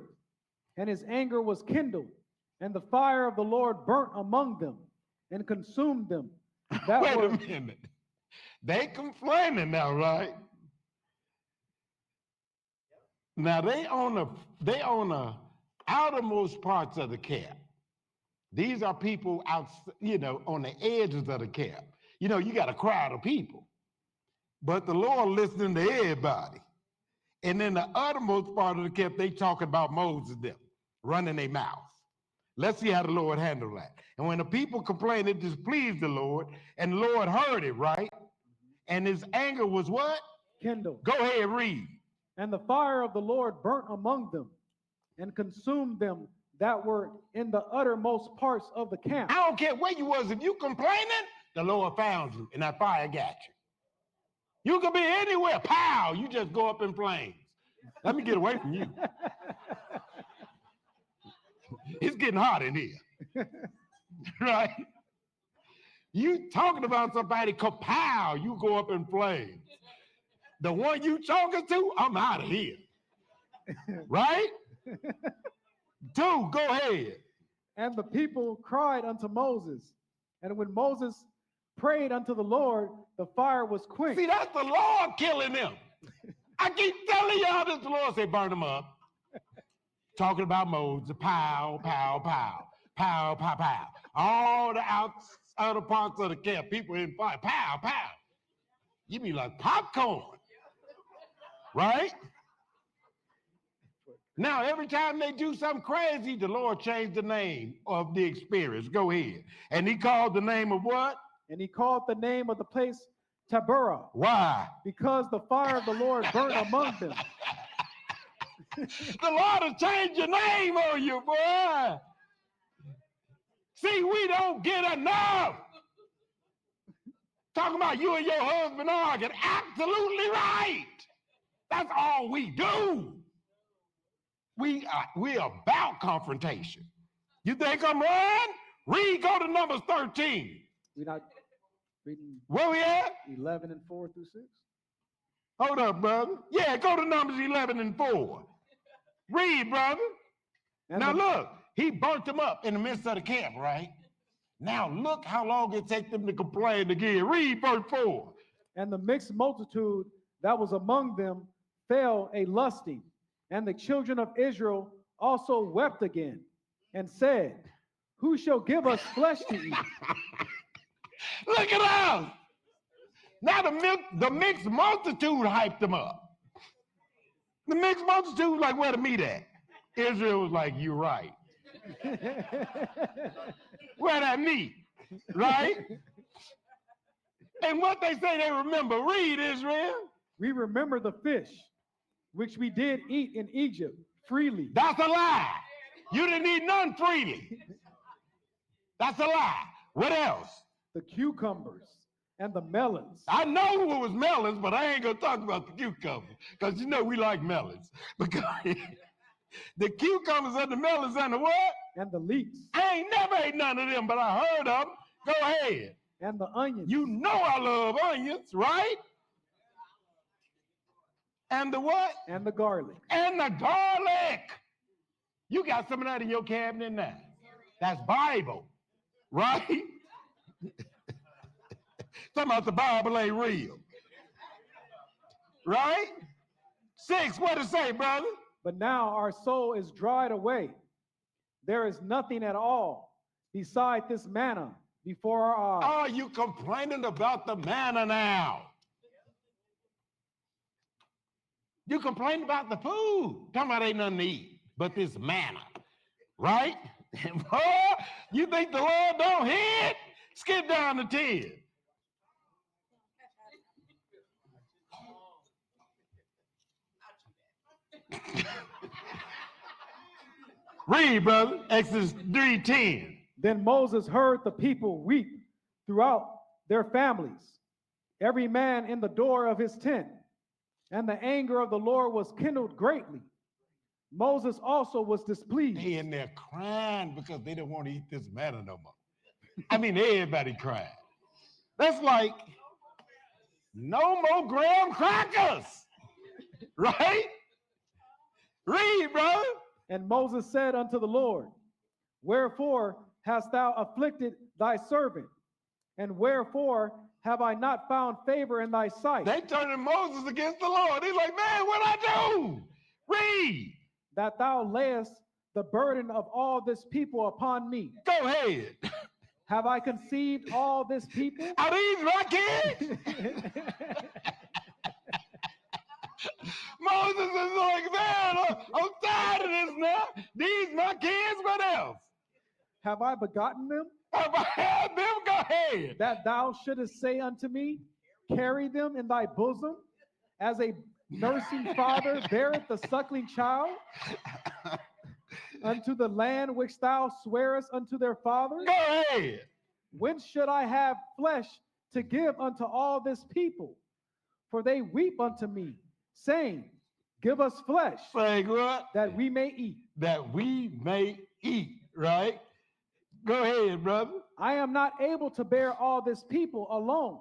and his anger was kindled, and the fire of the Lord burnt among them and consumed them. Wait a minute. They complaining now, right? Now they own the outermost parts of the camp. These are people out, on the edges of the camp. You got a crowd of people, but the Lord listening to everybody. And in the uttermost part of the camp, they talk about Moses them running their mouth. Let's see how the Lord handled that. And when the people complained, it displeased the Lord, and the Lord heard it, right? And his anger was what? Kindled. Go ahead, read. And the fire of the Lord burnt among them and consumed them that were in the uttermost parts of the camp. I don't care where you was. If you complaining, the Lord found you, and that fire got you. You could be anywhere. Pow! You just go up in flames. Let me get away from you. It's getting hot in here. Right? You talking about somebody, kapow, you go up in flames. The one you talking to, I'm out of here. Right? 2, go ahead. And the people cried unto Moses. And when Moses prayed unto the Lord, the fire was quenched. See, that's the Lord killing them. I keep telling y'all this, the Lord say, burn them up. Talking about Moses, pow, pow, pow, pow, pow, pow. All the outer parts of the camp, people in fire, pow, pow. You be like popcorn, right? Now, every time they do something crazy, the Lord changed the name of the experience. Go ahead. And he called the name of what? And he called the name of the place Taberah. Why? Because the fire of the Lord burnt among them. The Lord has changed your name on you, boy. See, we don't get enough. Talking about you and your husband arguing. Absolutely right. That's all we do. We are about confrontation. You think I'm wrong? Read, go to Numbers 13. We're not reading Where we at? 11 and 4 through 6. Hold up, brother. Yeah, go to Numbers 11 and 4. Read, brother. And now look, he burnt them up in the midst of the camp, right? Now look how long it takes them to complain again. Read verse 4. And the mixed multitude that was among them fell a lusting, and the children of Israel also wept again, and said, who shall give us flesh to eat? Look at us. Now the mixed multitude hyped them up. The mixed multitude was like, where the meat at? Israel was like, you're right. Where that meat? Right? And what they say they remember. Read, Israel. We remember the fish, which we did eat in Egypt freely. That's a lie. You didn't eat none freely. That's a lie. What else? The cucumbers and the melons. I know it was melons, but I ain't gonna talk about the cucumbers, because we like melons. Because the cucumbers and the melons and the what? And the leeks. I ain't never ate none of them, but I heard of them. Go ahead. And the onions. You know I love onions, right? And the what? And the garlic. And the garlic. You got some of that in your cabinet now. That's Bible, right? Talking about the Bible ain't real. Right? 6, what does it say, brother? But now our soul is dried away. There is nothing at all beside this manna before our eyes. Are you complaining about the manna now? You complain about the food. Talking about ain't nothing to eat but this manna, right? You think the Lord don't hear it? Skip down to 10. Read, brother. Exodus 3:10. Then Moses heard the people weep throughout their families, every man in the door of his tent, and the anger of the Lord was kindled greatly. Moses also was displeased. They in there crying because they don't want to eat this manna no more. I mean, everybody cried. That's like no more graham crackers, right? Read, brother. And Moses said unto the Lord, wherefore hast thou afflicted thy servant? And wherefore have I not found favor in thy sight? They turning Moses against the Lord. He's like, man, what I do? Read. That thou layest the burden of all this people upon me. Go ahead. Have I conceived all this people? Are these my kids? Moses is like, man, I'm tired of this now. These my kids, what else? Have I begotten them? Have I had them? Go ahead. That thou shouldest say unto me, carry them in thy bosom, as a nursing father beareth the suckling child, unto the land which thou swearest unto their fathers? Go ahead. When should I have flesh to give unto all this people? For they weep unto me, saying, give us flesh, Saying what? that we may eat. That we may eat, right? Go ahead, brother. I am not able to bear all this people alone,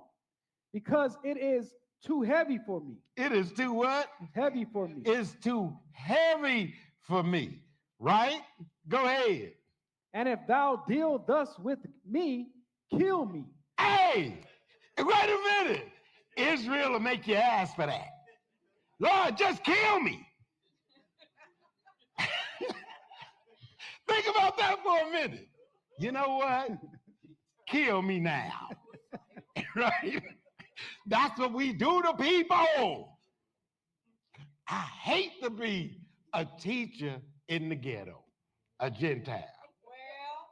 because it is too heavy for me. It is too what? Heavy for me. It's too heavy for me, right? Go ahead. And if thou deal thus with me, kill me. Hey, wait a minute. Israel will make you ask for that. Lord, just kill me. Think about that for a minute. You know what? Kill me now. Right? That's what we do to people. I hate to be a teacher in the ghetto, a Gentile. Well,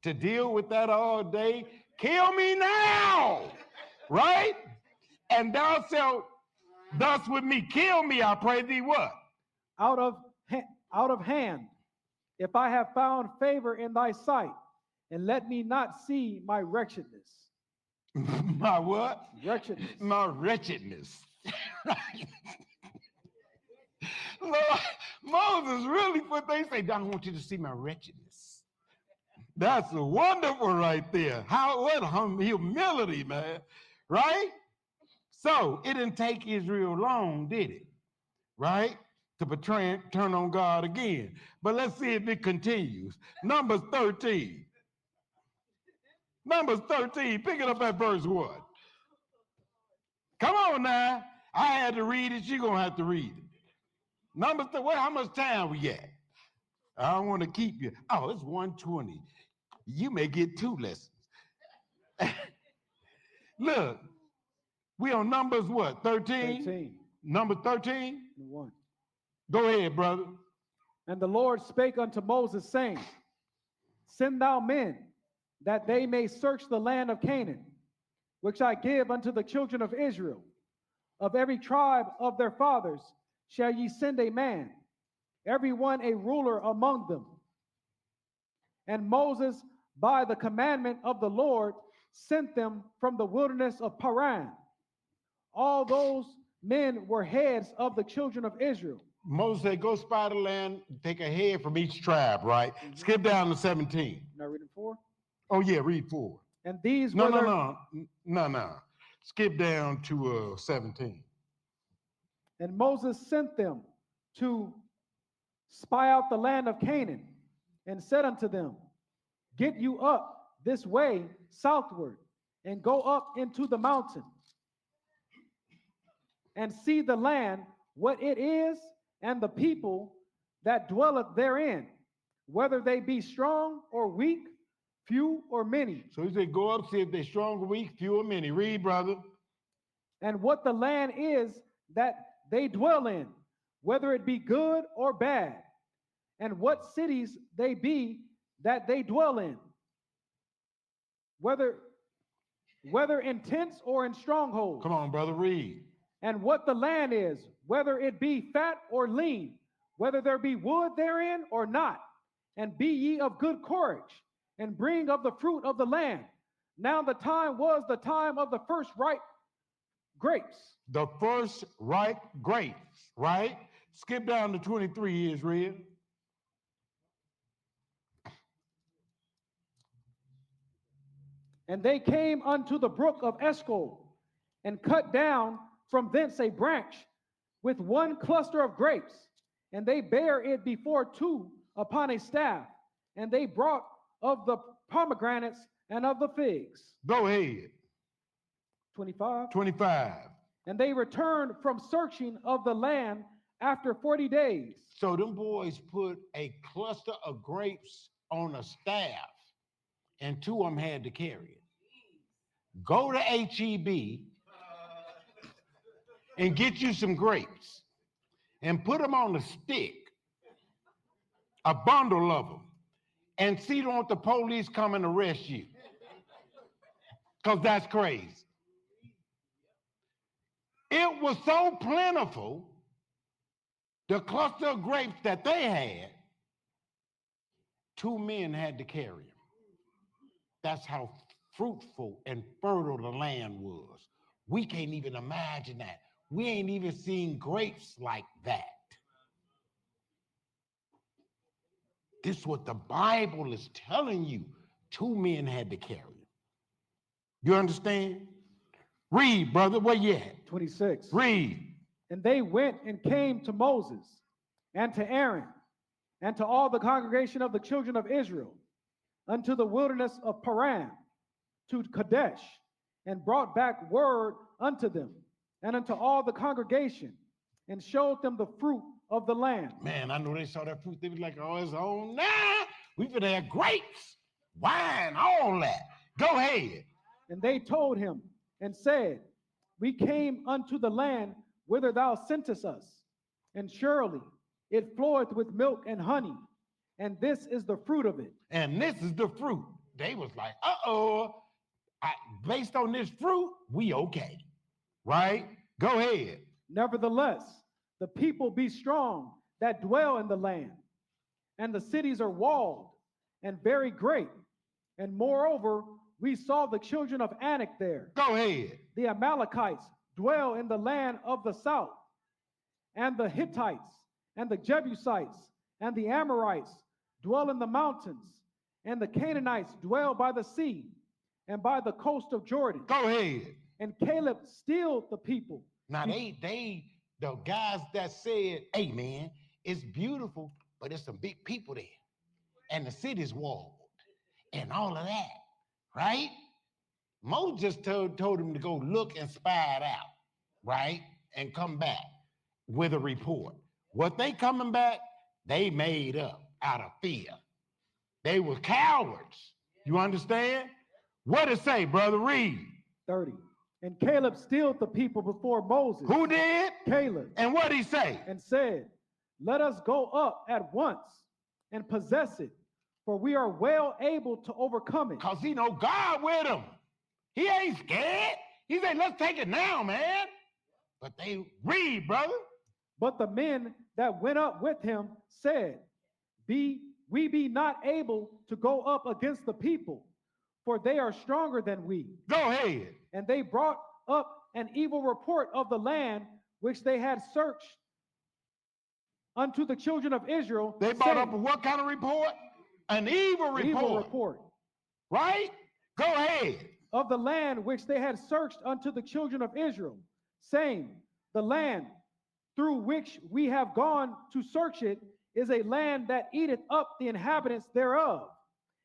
To deal with that all day, kill me now. Right? And thou shalt thus with me, kill me, I pray thee what? Out of hand, if I have found favor in thy sight, and let me not see my wretchedness. My what? Wretchedness. My wretchedness. Right? Lord, Moses really put, they say, I don't want you to see my wretchedness. That's wonderful right there. What humility, man. Right? So it didn't take Israel long, did it? Right? To turn on God again. But let's see if it continues. Numbers 13. Numbers 13, pick it up at verse 1. Come on now. I had to read it. You're going to have to read it. Numbers, how much time we got? I don't want to keep you. Oh, it's 1:20. You may get 2 lessons. Look, we on Numbers what, 13? 13. Number 13? 1. Go ahead, brother. And the Lord spake unto Moses, saying, send thou men, that they may search the land of Canaan, which I give unto the children of Israel. Of every tribe of their fathers shall ye send a man, every one a ruler among them. And Moses, by the commandment of the Lord, sent them from the wilderness of Paran. All those men were heads of the children of Israel. Moses said, go spy the land, take a head from each tribe, right? Mm-hmm. Skip down to 17. Now reading 4. Oh, yeah, read 4. And these No, were no. Skip down to 17. And Moses sent them to spy out the land of Canaan, and said unto them, get you up this way southward, and go up into the mountain, and see the land, what it is, and the people that dwelleth therein, whether they be strong or weak, few or many. So he said, go up, see if they're strong or weak, few or many. Read, brother. And what the land is that they dwell in, whether it be good or bad, and what cities they be that they dwell in, whether in tents or in strongholds. Come on, brother, read. And what the land is, whether it be fat or lean, whether there be wood therein or not. And be ye of good courage, and bring of the fruit of the land. Now the time was the time of the first ripe grapes. The first ripe grapes, right? Skip down to 23, Israel. And they came unto the brook of Eshcol, and cut down from thence a branch with one cluster of grapes, and they bare it before two upon a staff, and they brought of the pomegranates and of the figs. Go ahead. 25. 25. And they returned from searching of the land after 40 days. So them boys put a cluster of grapes on a staff, and two of them had to carry it. Go to HEB and get you some grapes and put them on a stick, a bundle of them, and see don't the police come and arrest you. Because that's crazy. It was so plentiful, the cluster of grapes that they had, two men had to carry them. That's how fruitful and fertile the land was. We can't even imagine that. We ain't even seen grapes like that. This is what the Bible is telling you. Two men had to carry them. You understand? Read, brother, where you at? 26. Read. And they went and came to Moses and to Aaron and to all the congregation of the children of Israel unto the wilderness of Paran, to Kadesh, and brought back word unto them and unto all the congregation, and showed them the fruit of the land. Man, I know they saw that fruit. They was like, oh, it's on now. We finna have grapes, wine, all that. Go ahead. And they told him and said, we came unto the land whither thou sentest us, and surely it floweth with milk and honey, and this is the fruit of it. And this is the fruit. They was like, based on this fruit, we okay, right? Go ahead. Nevertheless, the people be strong that dwell in the land, and the cities are walled and very great. And moreover, we saw the children of Anak there. Go ahead. The Amalekites dwell in the land of the south, and the Hittites, and the Jebusites, and the Amorites dwell in the mountains, and the Canaanites dwell by the sea, and by the coast of Jordan. Go ahead. And Caleb stilled the people. Now the guys that said, hey man, it's beautiful, but there's some big people there. And the city's walled and all of that, right? Moses just told him to go look and spy it out, right? And come back with a report. What they coming back, they made up out of fear. They were cowards. You understand? What it say, brother? Read. 30. And Caleb stilled the people before Moses. Who did? Caleb. And what he say? And said, let us go up at once and possess it, for we are well able to overcome it. Because he know God with him. He ain't scared. He said, let's take it now, man. But they read, brother. But the men that went up with him said, we be not able to go up against the people, for they are stronger than we. Go ahead. And they brought up an evil report of the land which they had searched unto the children of Israel. They brought up what kind of report? An evil report. Evil report. Right? Go ahead. Of the land which they had searched unto the children of Israel, saying, the land through which we have gone to search it is a land that eateth up the inhabitants thereof.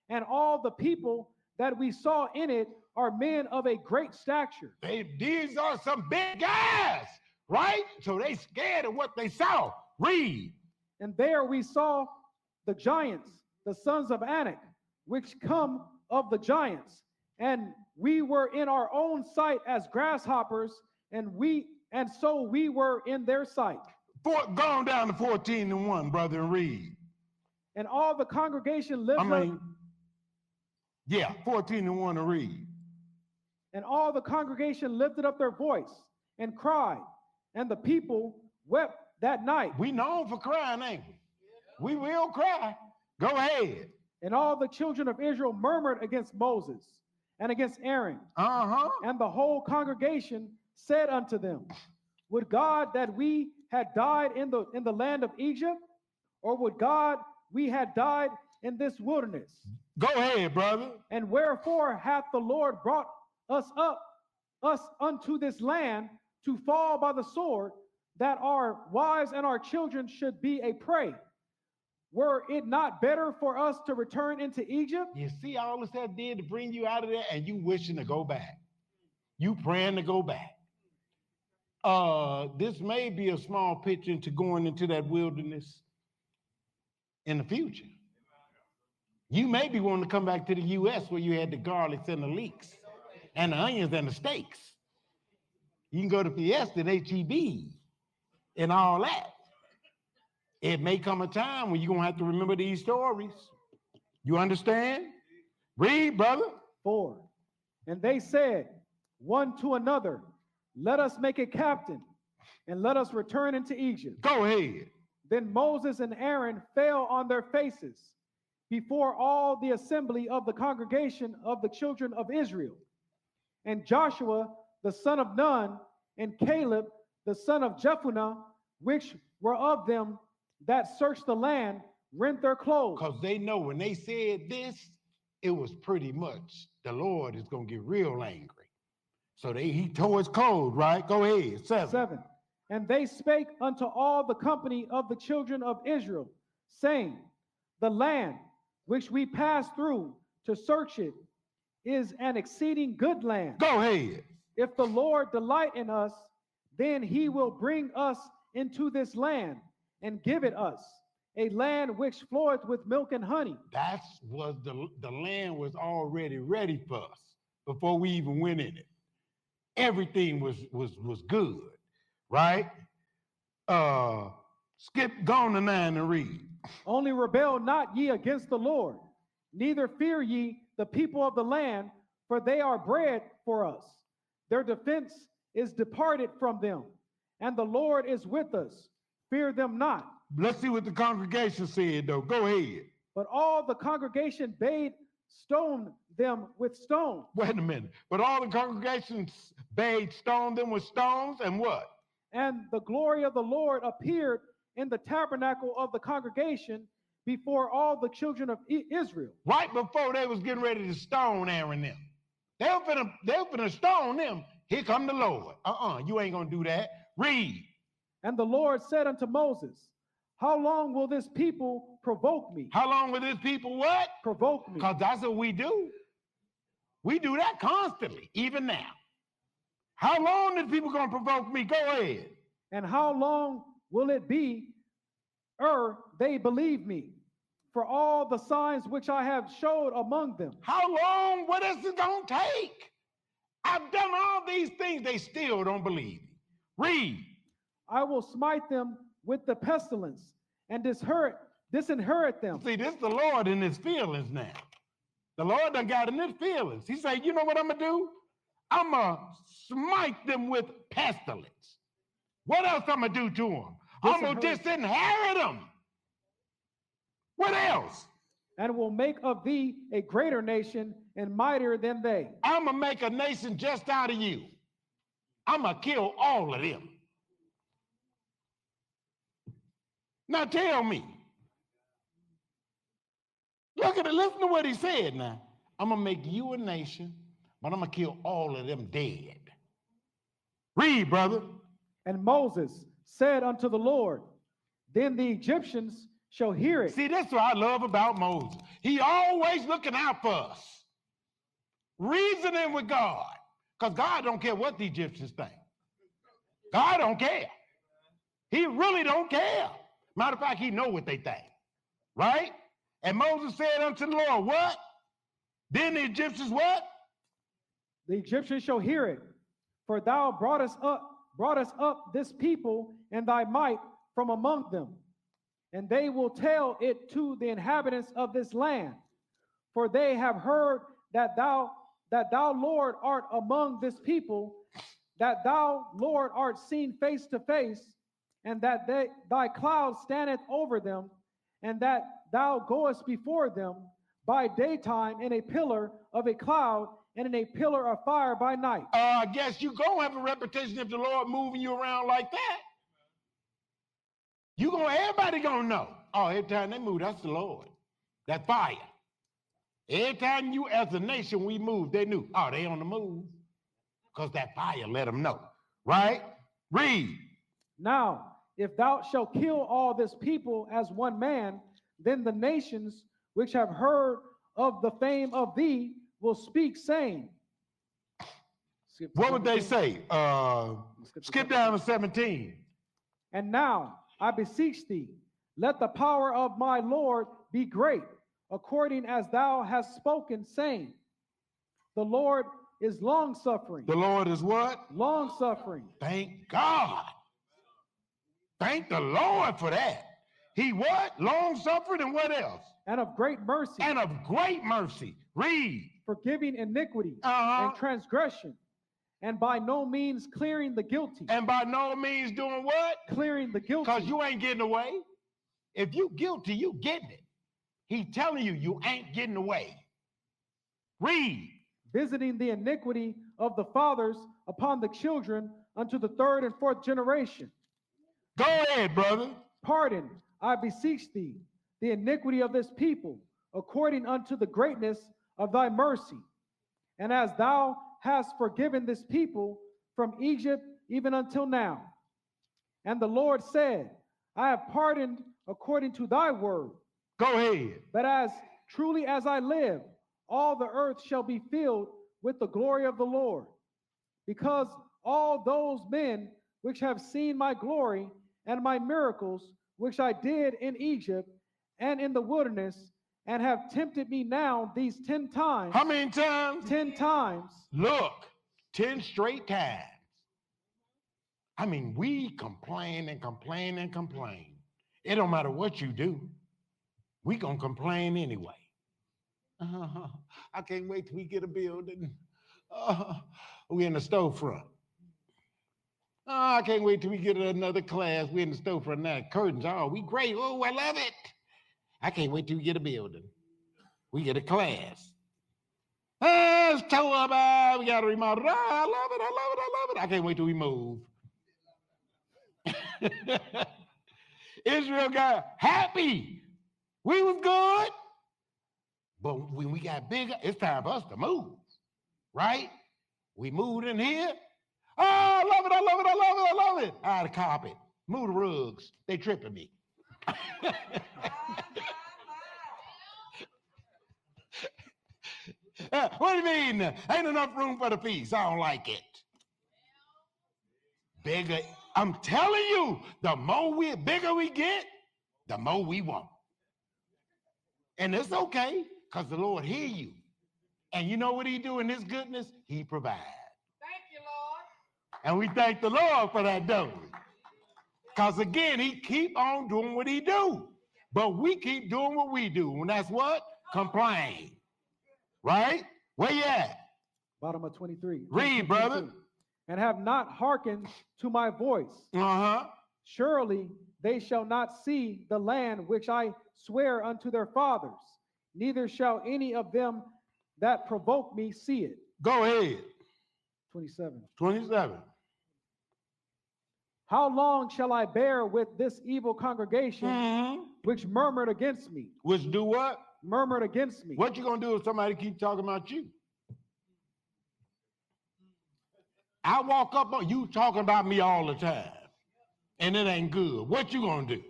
And all the people that we saw in it are men of a great stature. These are some big guys, right? So they scared of what they saw. Read. And there we saw the giants, the sons of Anak, which come of the giants. And we were in our own sight as grasshoppers, and so we were in their sight. Go on down to 14:1, brother, and read. And all the congregation lifted up. 14:1 to read. And all the congregation lifted up their voice and cried, and the people wept that night, We known for crying, ain't we? We will cry. Go ahead. and all the children of Israel murmured against Moses and against Aaron. Uh-huh. And the whole congregation said unto them, would God that we had died in the land of Egypt, or would God we had died in this wilderness? Go ahead, brother. And wherefore hath the Lord brought us unto this land to fall by the sword, that our wives and our children should be a prey? Were it not better for us to return into Egypt? You see all this that did to bring you out of there, and you wishing to go back. You praying to go back. This may be a small pitch into going into that wilderness in the future. You may be wanting to come back to the U.S. where you had the garlics and the leeks and the onions and the steaks. You can go to Fiesta and H-E-B and all that. It may come a time when you're going to have to remember these stories. You understand? Read, brother. 4. And they said one to another, let us make a captain, and let us return into Egypt. Go ahead. Then Moses and Aaron fell on their faces before all the assembly of the congregation of the children of Israel. And Joshua, the son of Nun, and Caleb, the son of Jephunneh, which were of them that searched the land, rent their clothes. Because they know when they said this, it was pretty much the Lord is going to get real angry. So he tore his clothes, right? Go ahead. 7. And they spake unto all the company of the children of Israel, saying, the land which we passed through to search it is an exceeding good land. Go ahead. If the Lord delight in us, then he will bring us into this land and give it us, a land which floweth with milk and honey. That was the land was already ready for us before we even went in it. Everything was good, right? Skip, go on to 9 and read. Only rebel not ye against the Lord, neither fear ye the people of the land, for they are bread for us. Their defense is departed from them, and the Lord is with us. Fear them not. Let's see what the congregation said, though. Go ahead. But all the congregation bade stone them with stones. Wait a minute. But all the congregation bade stone them with stones, and what? And the glory of the Lord appeared in the tabernacle of the congregation before all the children of Israel. Right before they was getting ready to stone Aaron them. They were finna stone them. Here come the Lord. You ain't gonna do that. Read. And the Lord said unto Moses, how long will this people provoke me? How long will this people what? Provoke me. Because that's what we do. We do that constantly, even now. How long is people gonna provoke me? Go ahead. And how long will it be ere they believe me, for all the signs which I have showed among them? How long? What is it gonna take? I've done all these things. They still don't believe me. Read. I will smite them with the pestilence and disinherit them. See, this is the Lord in his feelings now. The Lord done got in his feelings. He said, you know what I'm gonna do? I'm gonna smite them with pestilence. What else I'm gonna do to them? I'm gonna disinherit them. What else? And will make of thee a greater nation and mightier than they. I'm gonna make a nation just out of you. I'm gonna kill all of them. Now tell me. Look at it. Listen to what he said now. I'm gonna make you a nation, but I'm gonna kill all of them dead. Read, brother. And Moses said unto the Lord, then the Egyptians shall hear it. See, that's what I love about Moses. He always looking out for us. Reasoning with God. Because God don't care what the Egyptians think. God don't care. He really don't care. Matter of fact, he know what they think. Right? And Moses said unto the Lord, what? Then the Egyptians what? The Egyptians shall hear it. For thou broughtest up this people and thy might from among them. And they will tell it to the inhabitants of this land. For they have heard that thou, Lord, art among this people, that thou, Lord, art seen face to face, and that thy cloud standeth over them, and that thou goest before them by daytime in a pillar of a cloud and in a pillar of fire by night. I guess you gonna have a reputation if the Lord moving you around like that. Everybody gonna know. Oh, every time they move, that's the Lord. That fire. Every time you as a nation we move, they knew. Oh, they on the move. Because that fire let them know. Right? Read. Now, if thou shalt kill all this people as one man, then the nations which have heard of the fame of thee will speak, saying. What would they say? Skip down to 17. And now, I beseech thee, let the power of my Lord be great, according as thou hast spoken, saying, the Lord is long-suffering. The Lord is what? Long-suffering. Thank God. Thank the Lord for that. He what? Long-suffering and what else? And of great mercy. And of great mercy. Read. Forgiving iniquity and transgression, and by no means clearing the guilty. And by no means doing what? Clearing the guilty. Because you ain't getting away. If you guilty, you getting it. He's telling you, you ain't getting away. Read. Visiting the iniquity of the fathers upon the children unto the third and fourth generation. Go ahead, brother. Pardon, I beseech thee, the iniquity of this people, according unto the greatness of thy mercy. And as thou hast forgiven this people from Egypt even until now. And the Lord said, I have pardoned according to thy word. Go ahead. But as truly as I live, all the earth shall be filled with the glory of the Lord. Because all those men which have seen my glory and my miracles, which I did in Egypt and in the wilderness, and have tempted me now these 10 times. How many times? 10 times. Look, 10 straight times. I mean, we complain and complain and complain. It don't matter what you do. We gonna complain anyway. I can't wait till we get a building. We in the storefront. I can't wait till we get another class. We in the storefront now. Curtains, we great. Oh, I love it. I can't wait till we get a building. We get a class. It's toe up. We got to remodel. I love it. I love it. I love it. I can't wait till we move. Israel got happy. We was good. But when we got bigger, it's time for us to move. Right? We moved in here. Oh, I love it. I love it. I love it. I love it. All right, the carpet. Move the rugs. They tripping me. What do you mean? Ain't enough room for the feast. I don't like it. Bigger. I'm telling you, the bigger we get, the more we want. And it's okay, because the Lord hear you. And you know what he do in his goodness? He provides. Thank you, Lord. And we thank the Lord for that, don't we? Because again, he keep on doing what he do. But we keep doing what we do. And that's what? Complain. Right? Where you at? Bottom of 23. Read, brother. And have not hearkened to my voice. Surely they shall not see the land which I swear unto their fathers, neither shall any of them that provoke me see it. Go ahead. 27. 27. How long shall I bear with this evil congregation which murmured against me? Which do what? Murmured against me. What you gonna do if somebody keep talking about you? I walk up on you talking about me all the time, and it ain't good. What you gonna do?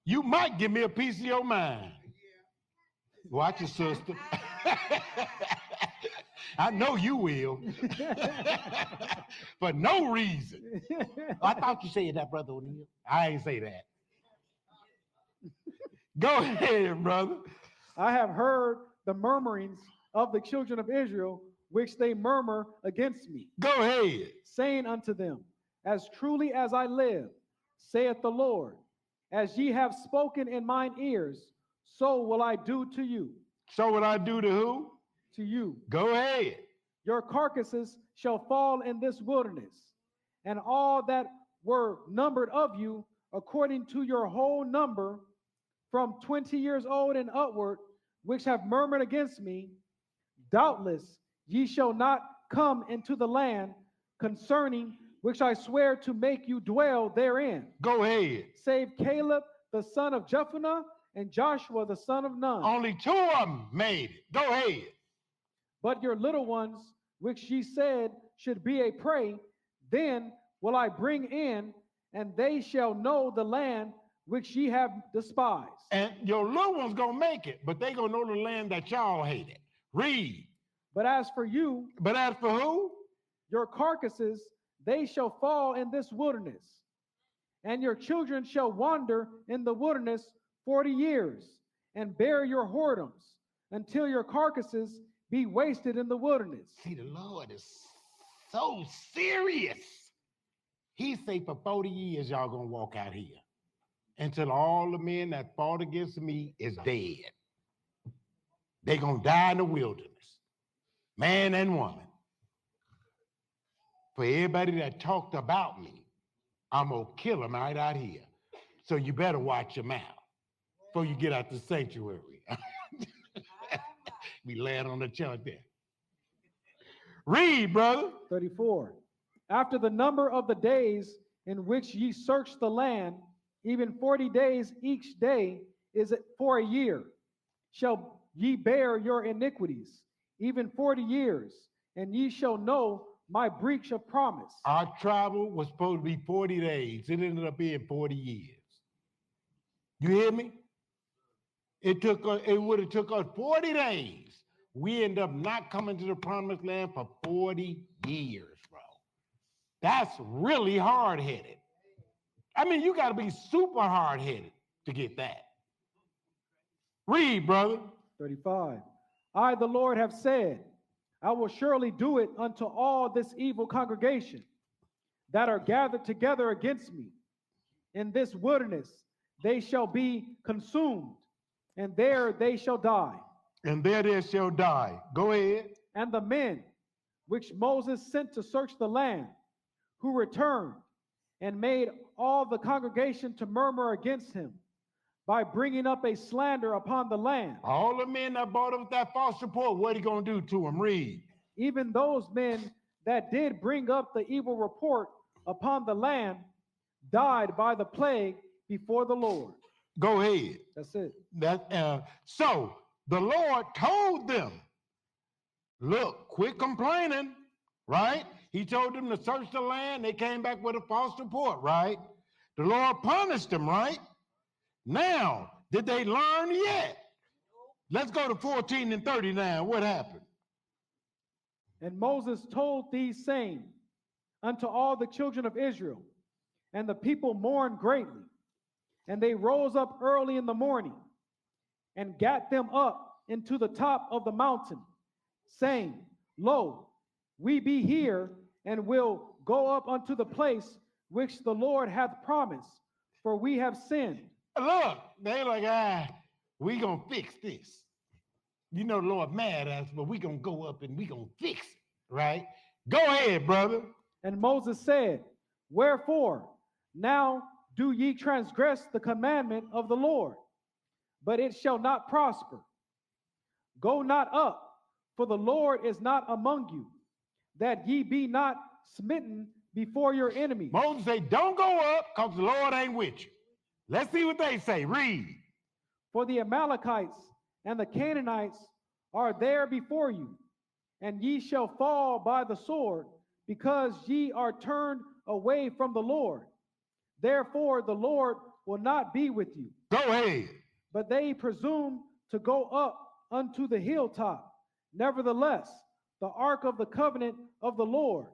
You might give me a piece of your mind. Watch your sister. I know you will. For no reason. I thought you said that, Brother O'Neill. I ain't say that. Go ahead, brother. I have heard the murmurings of the children of Israel, which they murmur against me. Go ahead. Saying unto them, as truly as I live, saith the Lord, as ye have spoken in mine ears, so will I do to you. So will I do to who? To you. Go ahead. Your carcasses shall fall in this wilderness, and all that were numbered of you according to your whole number, from 20 years old and upward, which have murmured against me, doubtless ye shall not come into the land concerning which I swear to make you dwell therein. Go ahead. Save Caleb the son of Jephunneh and Joshua the son of Nun. Only 2 of them made it. Go ahead. But your little ones, which ye said should be a prey, then will I bring in, and they shall know the land which ye have despised. And your little one's going to make it, but they going to know the land that y'all hated. Read. But as for you, But as for who? your carcasses, they shall fall in this wilderness, and your children shall wander in the wilderness 40 years, and bear your whoredoms, until your carcasses be wasted in the wilderness. See, the Lord is so serious. He say for 40 years, y'all going to walk out here until all the men that fought against me is dead. They going to die in the wilderness, man and woman. For everybody that talked about me, I'm going to kill them right out here. So you better watch your mouth before you get out the sanctuary. We land on the chart there. Read, brother. 34. After the number of the days in which ye search the land, even 40 days each day is it for a year, shall ye bear your iniquities, even 40 years, and ye shall know my breach of promise. Our travel was supposed to be 40 days. It ended up being 40 years. You hear me? It would have took us 40 days. We end up not coming to the promised land for 40 years, bro. That's really hard-headed. I mean, you got to be super hard-headed to get that. Read, brother. 35. I, the Lord, have said, I will surely do it unto all this evil congregation that are gathered together against me. In this wilderness they shall be consumed, and there they shall die. And there they shall die. Go ahead. And the men which Moses sent to search the land, who returned and made all the congregation to murmur against him by bringing up a slander upon the land. All the men that brought up that false report, what are you going to do to them? Read. Even those men that did bring up the evil report upon the land died by the plague before the Lord. Go ahead. That's it. So the Lord told them, look, quit complaining, right? He told them to search the land. They came back with a false report, right? The Lord punished them, right? Now, did they learn yet? Let's go to 14 and 39. What happened? And Moses told these saying unto all the children of Israel, and the people mourned greatly. And they rose up early in the morning and gat them up into the top of the mountain, saying, Lo, we be here, and will go up unto the place which the Lord hath promised, for we have sinned. Look, they like, we gonna fix this. You know the Lord mad at us, but we gonna go up and we gonna fix it, right? Go ahead, brother. And Moses said, Wherefore now do ye transgress the commandment of the Lord? But it shall not prosper. Go not up, for the Lord is not among you, that ye be not smitten before your enemies. Moses say, don't go up, because the Lord ain't with you. Let's see what they say. Read. For the Amalekites and the Canaanites are there before you, and ye shall fall by the sword, because ye are turned away from the Lord. Therefore the Lord will not be with you. Go ahead. But they presume to go up unto the hilltop. Nevertheless, the ark of the covenant of the Lord.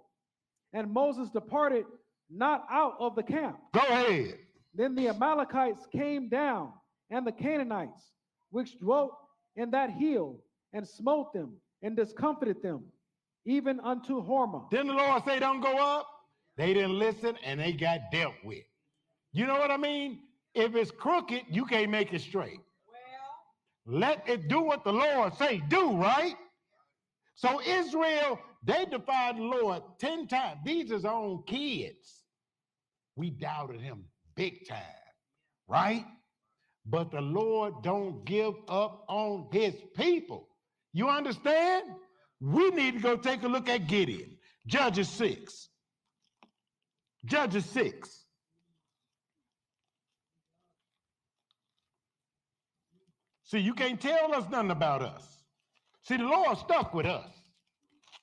And Moses departed not out of the camp. Go ahead. Then the Amalekites came down, and the Canaanites, which dwelt in that hill, and smote them, and discomfited them, even unto Hormah. Didn't the Lord say don't go up? They didn't listen, and they got dealt with. You know what I mean? If it's crooked, you can't make it straight. Well, Let it do what the Lord say do, right? So Israel, they defied the Lord 10 times. These is our own kids. We doubted him big time, right? But the Lord don't give up on his people. You understand? We need to go take a look at Gideon. Judges 6. Judges 6. See, you can't tell us nothing about us. See, the Lord stuck with us.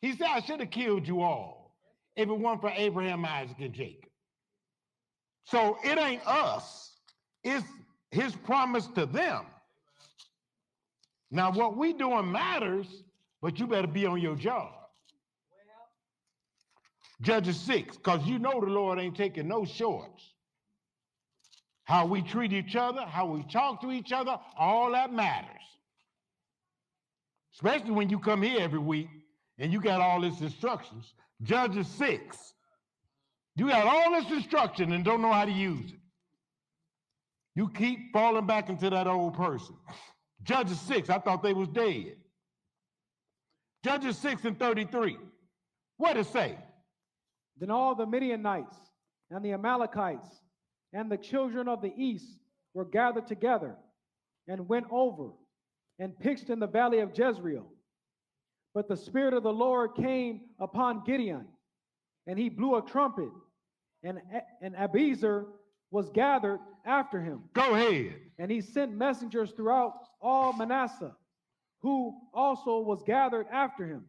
He said, I should have killed you all if it weren't for Abraham, Isaac, and Jacob. So it ain't us. It's his promise to them. Now, what we doing matters, but you better be on your job. Judges 6, because you know the Lord ain't taking no shorts. How we treat each other, how we talk to each other, all that matters. Especially when you come here every week and you got all this instructions. Judges 6. You got all this instruction and don't know how to use it. You keep falling back into that old person. Judges 6, I thought they was dead. Judges 6:33. What does it say? Then all the Midianites and the Amalekites and the children of the east were gathered together and went over and pitched in the valley of Jezreel. But the Spirit of the Lord came upon Gideon, and he blew a trumpet, and Abiezer was gathered after him. Go ahead. And he sent messengers throughout all Manasseh, who also was gathered after him.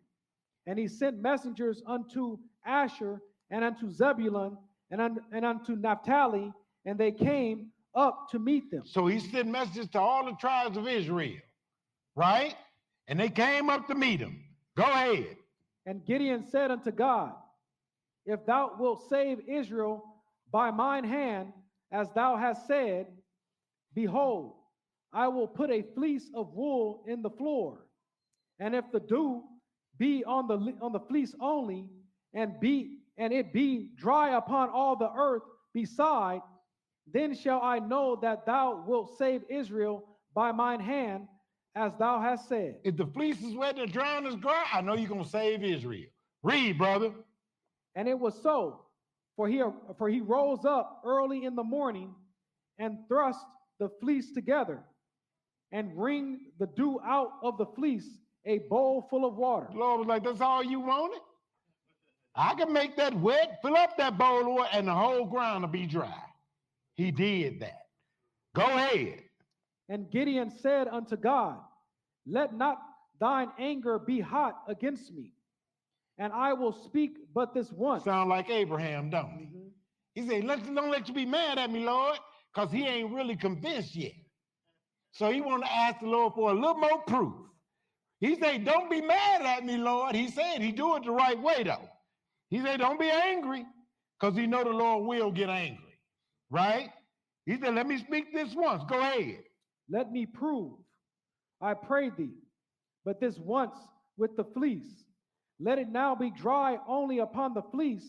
And he sent messengers unto Asher and unto Zebulun and unto Naphtali, and they came up to meet them. So he sent messages to all the tribes of Israel, right? And they came up to meet him. Go ahead. And Gideon said unto God, if thou wilt save Israel by mine hand, as thou hast said, behold, I will put a fleece of wool in the floor, and if the dew be on the fleece only, and it be dry upon all the earth beside, then shall I know that thou wilt save Israel by mine hand, as thou hast said. If the fleece is wet and the ground is dry, I know you're going to save Israel. Read, brother. And it was so, for he rose up early in the morning and thrust the fleece together and wring the dew out of the fleece, a bowl full of water. The Lord was like, that's all you wanted? I can make that wet, fill up that bowl of water, and the whole ground will be dry. He did that. Go ahead. And Gideon said unto God, let not thine anger be hot against me, and I will speak but this once. Sound like Abraham, don't he? He said, don't let you be mad at me, Lord, because he ain't really convinced yet. So he wanted to ask the Lord for a little more proof. He said, don't be mad at me, Lord. He said he do it the right way, though. He said, don't be angry, because he know the Lord will get angry, right? He said, let me speak this once. Go ahead. Let me prove, I pray thee, but this once with the fleece. Let it now be dry only upon the fleece,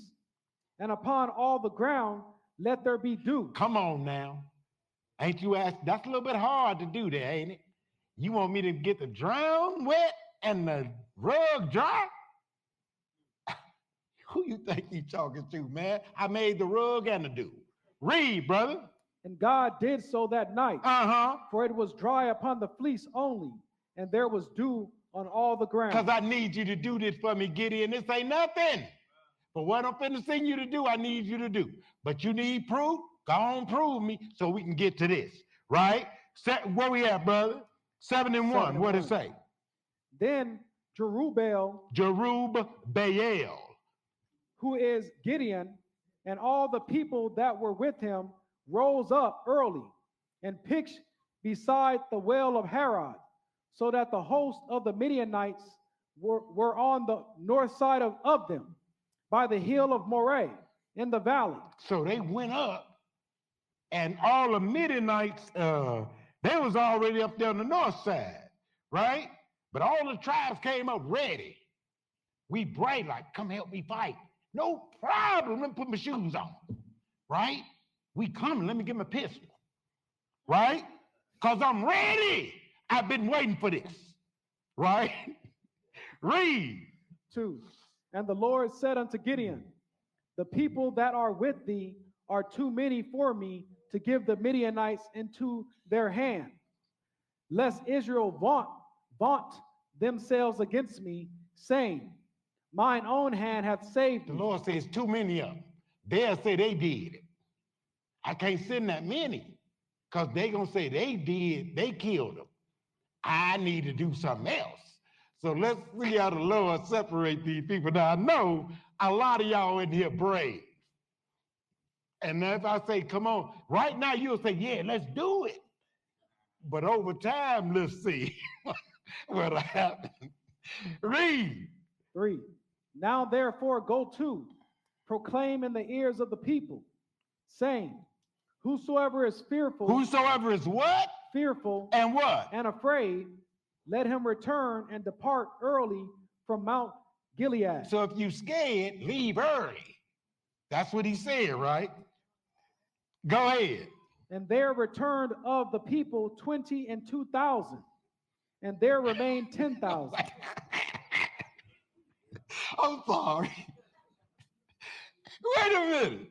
and upon all the ground let there be dew. Come on now. Ain't you asked? That's a little bit hard to do there, ain't it? You want me to get the ground wet and the rug dry? Who you think you talking to, man? I made the rug and the dew. Read, brother. And God did so that night. For it was dry upon the fleece only, and there was dew on all the ground. Because I need you to do this for me, Gideon. This ain't nothing. But what I'm finna send you to do, I need you to do. But you need proof? Go on, prove me so we can get to this, right? Where we at, brother? 7 and 1. What does it say? Then Jerubbaal, who is Gideon, and all the people that were with him rose up early and pitched beside the well of Harod, so that the host of the Midianites were on the north side of them, by the hill of Moreh in the valley. So they went up, and all the Midianites, they was already up there on the north side, right? But all the tribes came up ready. We bright like, come help me fight. No problem, let me put my shoes on, right? We coming, let me get my pistol, right? Because I'm ready. I've been waiting for this, right? Read. 2. And the Lord said unto Gideon, the people that are with thee are too many for me to give the Midianites into their hand, lest Israel vaunt themselves against me, saying, mine own hand hath saved The me. Lord says too many of them. They'll say they did it. I can't send that many because they're going to say they killed them. I need to do something else. So let's see how the Lord separate these people. Now, I know a lot of y'all in here brave. And if I say, come on, right now you'll say, yeah, let's do it. But over time, let's see what'll happen. Read. 3. Now therefore go to, proclaim in the ears of the people, saying, whosoever is fearful, Whosoever is what? fearful And what? and afraid, let him return and depart early from Mount Gilead. So if you scared, leave early. That's what he said, right? Go ahead. And there returned of the people 22,000, and there remained 10,000. I'm sorry. Wait a minute.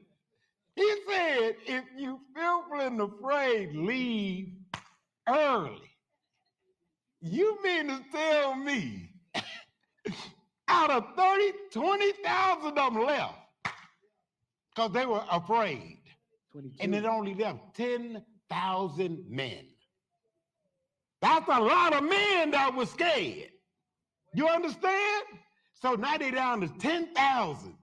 He said, if you fearful and afraid, leave early. You mean to tell me out of 20,000 of them left because they were afraid. 22. And it only left 10,000 men. That's a lot of men that were scared. You understand? So now they down to 10,000.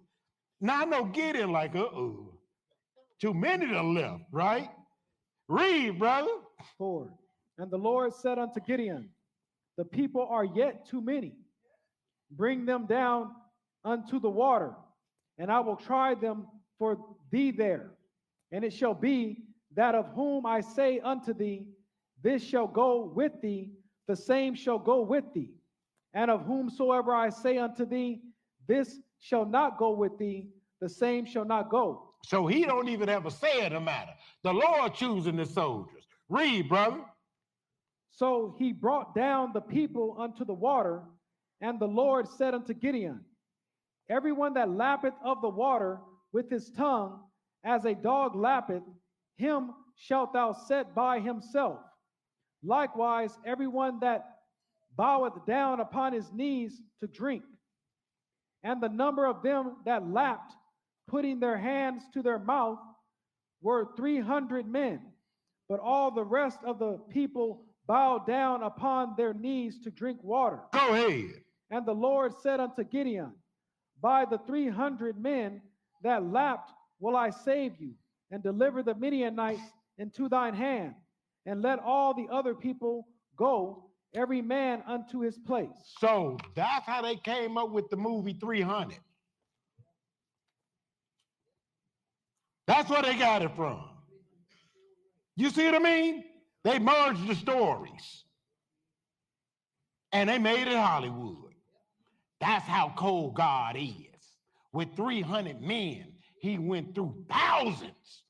Now I know Gideon like, too many to left, right? Read, brother. 4. And the Lord said unto Gideon, the people are yet too many. Bring them down unto the water, and I will try them for thee there. And it shall be that of whom I say unto thee, this shall go with thee, the same shall go with thee. And of whomsoever I say unto thee, this shall not go with thee, the same shall not go. So he don't even have a say in the matter. The Lord choosing the soldiers. Read, brother. So he brought down the people unto the water, and the Lord said unto Gideon, everyone that lappeth of the water with his tongue, as a dog lappeth, him shalt thou set by himself. Likewise, everyone that boweth down upon his knees to drink. And the number of them that lapped, putting their hands to their mouth, were 300 men. But all the rest of the people bowed down upon their knees to drink water. Go ahead. And the Lord said unto Gideon, by the 300 men that lapped will I save you, and deliver the Midianites into thine hand, and let all the other people go, every man unto his place. So that's how they came up with the movie 300. That's where they got it from. You see what I mean? They merged the stories. And they made it Hollywood. That's how cold God is. With 300 men, he went through thousands.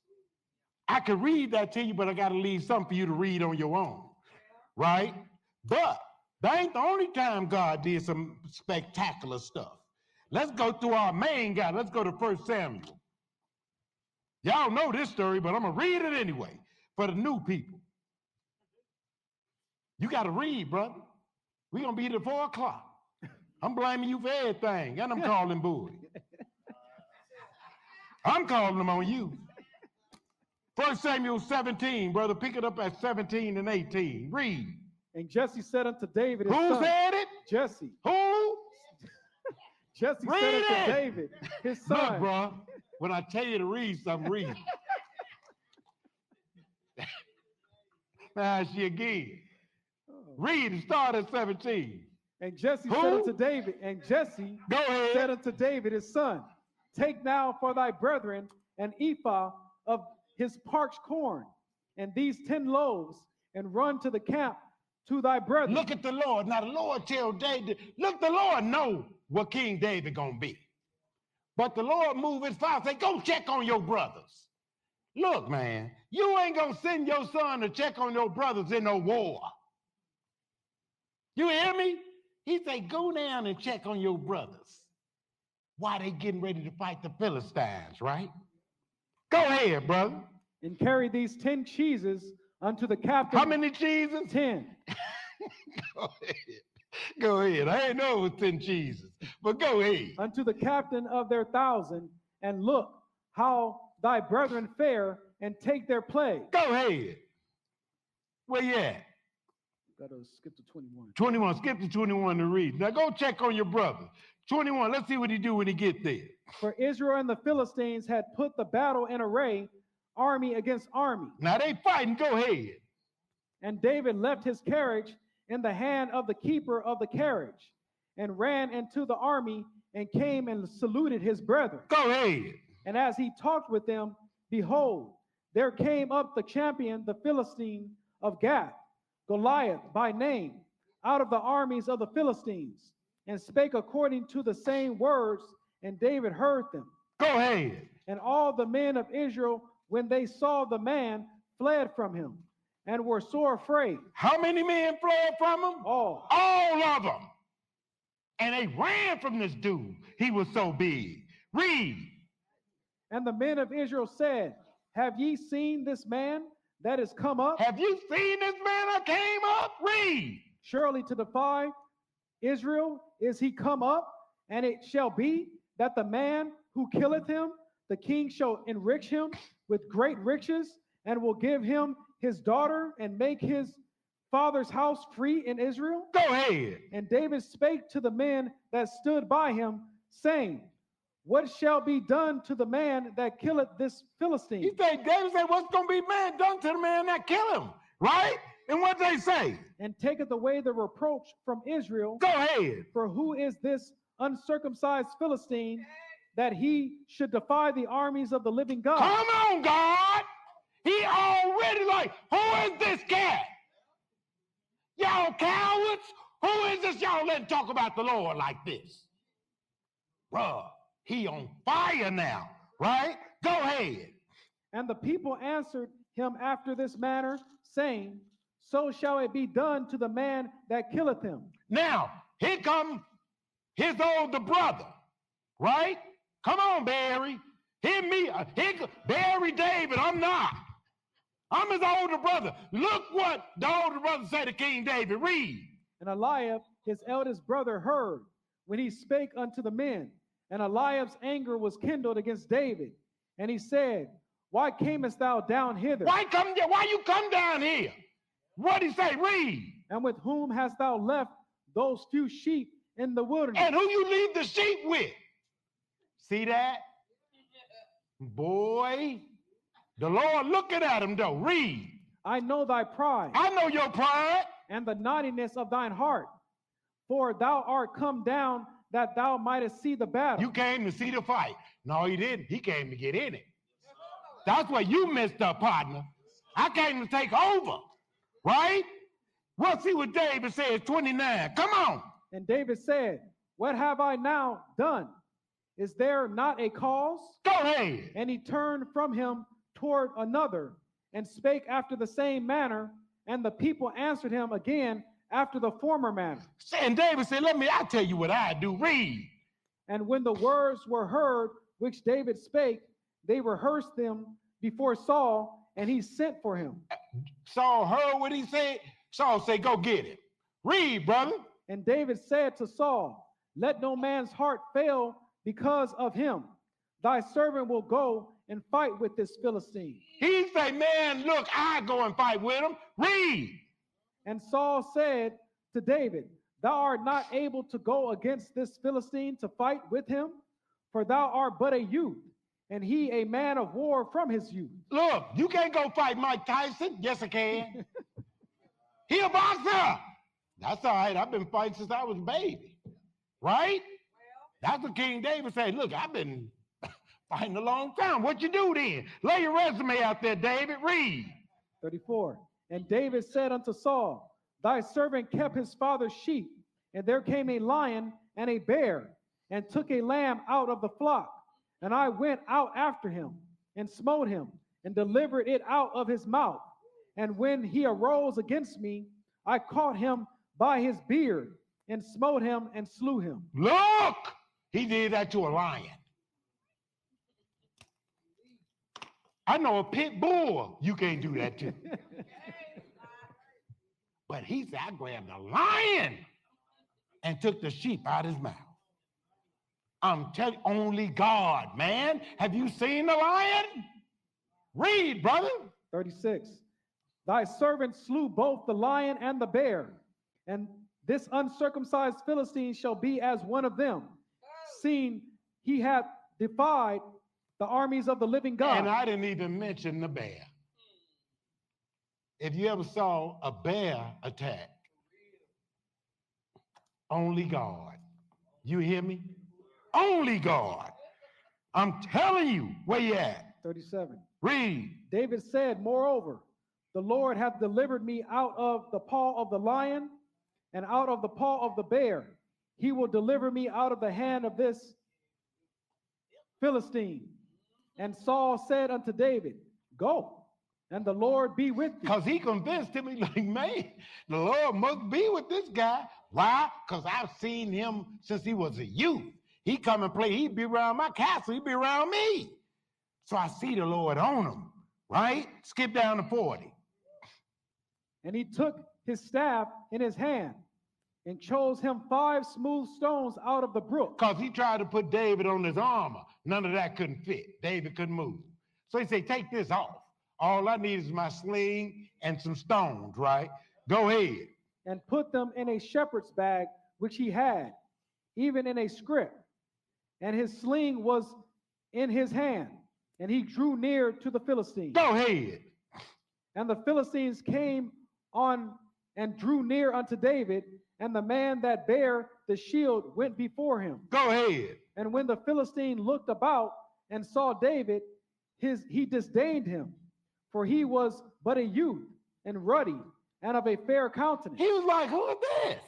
I could read that to you, but I got to leave something for you to read on your own, right? But that ain't the only time God did some spectacular stuff. Let's go to our main guy. Let's go to 1 Samuel. Y'all know this story, but I'm going to read it anyway for the new people. You got to read, brother. We're going to be here at 4 o'clock. I'm blaming you for everything, and I'm calling bull. I'm calling them on you. 1 Samuel 17, brother, pick it up at 17 and 18. Read. And Jesse said unto David, his Who son, said it? Jesse. Who? Jesse Read said unto it. David, his son. Look, bro, when I tell you to read something, read. Now she again. Read and start at 17. And Jesse Who? said unto David, and Jesse Go ahead. said unto David, his son, take now for thy brethren an ephah of his parched corn, and these 10 loaves, and run to the camp to thy brethren. Look at the Lord. Now the Lord tell David, look, the Lord know what King David gonna be. But the Lord move his father, say, go check on your brothers. Look, man, you ain't gonna send your son to check on your brothers in no war. You hear me? He say, go down and check on your brothers. Why they getting ready to fight the Philistines, right? Go ahead, brother. and carried these 10 cheeses unto the captain. How many cheeses? 10. Go ahead. Go ahead. I ain't know it was 10 cheeses, but go ahead. Unto the captain of their 1,000, and look how thy brethren fare, and take their plague. Go ahead. Where you at? Gotta skip to 21. 21. Skip to 21 to read. Now go check on your brother. 21. Let's see what he do when he get there. For Israel and the Philistines had put the battle in array, army against army. Now they fighting. Go ahead. And David left his carriage in the hand of the keeper of the carriage, and ran into the army, and came and saluted his brethren. Go ahead. And as he talked with them, behold, there came up the champion, the Philistine of Gath, Goliath by name, out of the armies of the Philistines, and spake according to the same words, and David heard them. Go ahead. And all the men of Israel, when they saw the man, fled from him, and were sore afraid. How many men fled from him? All. All of them. And they ran from this dude. He was so big. Read. And the men of Israel said, have ye seen this man that is come up? Have you seen this man that came up? Read. Surely to defy Israel is he come up, and it shall be that the man who killeth him, the king shall enrich him with great riches, and will give him his daughter, and make his father's house free in Israel. Go ahead. And David spake to the men that stood by him, saying, what shall be done to the man that killeth this Philistine? He said, David said, what's going to be man done to the man that killed him? Right? And what they say? And taketh away the reproach from Israel. Go ahead. For who is this uncircumcised Philistine that he should defy the armies of the living God? Come on, God. He already like, who is this cat? Y'all cowards? Who is this y'all letting talk about the Lord like this? Bruh, he on fire now, right? Go ahead. And the people answered him after this manner, saying, so shall it be done to the man that killeth him. Now, here come his older brother, right? Come on, Barry. Barry David, I'm not. I'm his older brother. Look what the older brother said to King David. Read. And Eliab, his eldest brother, heard when he spake unto the men. And Eliab's anger was kindled against David. And he said, why camest thou down hither? Why you come down here? What did he say? Read. And with whom hast thou left those few sheep in the wilderness? And who you leave the sheep with? See that? Boy, the Lord looking at him though. Read. I know thy pride. I know your pride. And the naughtiness of thine heart. For thou art come down that thou mightest see the battle. You came to see the fight. No, he didn't. He came to get in it. That's where you messed up, partner. I came to take over, right? We'll see what David says, 29. Come on. And David said, what have I now done? Is there not a cause? Go ahead. And he turned from him toward another, and spake after the same manner, and the people answered him again after the former manner. And David said, I'll tell you what I do. Read. And when the words were heard which David spake, they rehearsed them before Saul, and he sent for him. Saul heard what he said. Saul said, go get him. Read, brother. And David said to Saul, let no man's heart fail because of him. Thy servant will go and fight with this Philistine. He said, man, look, I go and fight with him. Read. And Saul said to David, thou art not able to go against this Philistine to fight with him, for thou art but a youth, and he a man of war from his youth. Look, you can't go fight Mike Tyson. Yes, I can. He a boxer. That's all right. I've been fighting since I was a baby. Right? That's what King David said. Look, I've been fighting a long time. What you do then? Lay your resume out there, David. Read. 34. And David said unto Saul, thy servant kept his father's sheep, and there came a lion and a bear, and took a lamb out of the flock. And I went out after him, and smote him, and delivered it out of his mouth. And when he arose against me, I caught him by his beard, and smote him, and slew him. Look! He did that to a lion. I know a pit bull you can't do that to. But he said, I grabbed a lion and took the sheep out his mouth. I'm telling you, only God, man. Have you seen the lion? Read, brother. 36. Thy servant slew both the lion and the bear, and this uncircumcised Philistine shall be as one of them, seeing he hath defied the armies of the living God. And I didn't even mention the bear. If you ever saw a bear attack, only God. You hear me? Only God. I'm telling you, where you at? 37. Read. David said, moreover, the Lord hath delivered me out of the paw of the lion and out of the paw of the bear. He will deliver me out of the hand of this Philistine. And Saul said unto David, go, and the Lord be with thee. Because he convinced him, he's like, man, the Lord must be with this guy. Why? Because I've seen him since he was a youth. He come and play, he'd be around my castle, he'd be around me. So I see the Lord on him, right? Skip down to 40. And he took his staff in his hand and chose him 5 smooth stones out of the brook. Because he tried to put David on his armor. None of that couldn't fit. David couldn't move. So he said, take this off. All I need is my sling and some stones, right? Go ahead. And put them in a shepherd's bag, which he had, even in a scrip. And his sling was in his hand, and he drew near to the Philistines. Go ahead. And the Philistines came on and drew near unto David, and the man that bare the shield went before him. Go ahead. And when the Philistine looked about and saw David, he disdained him, for he was but a youth and ruddy and of a fair countenance. He was like, who is this?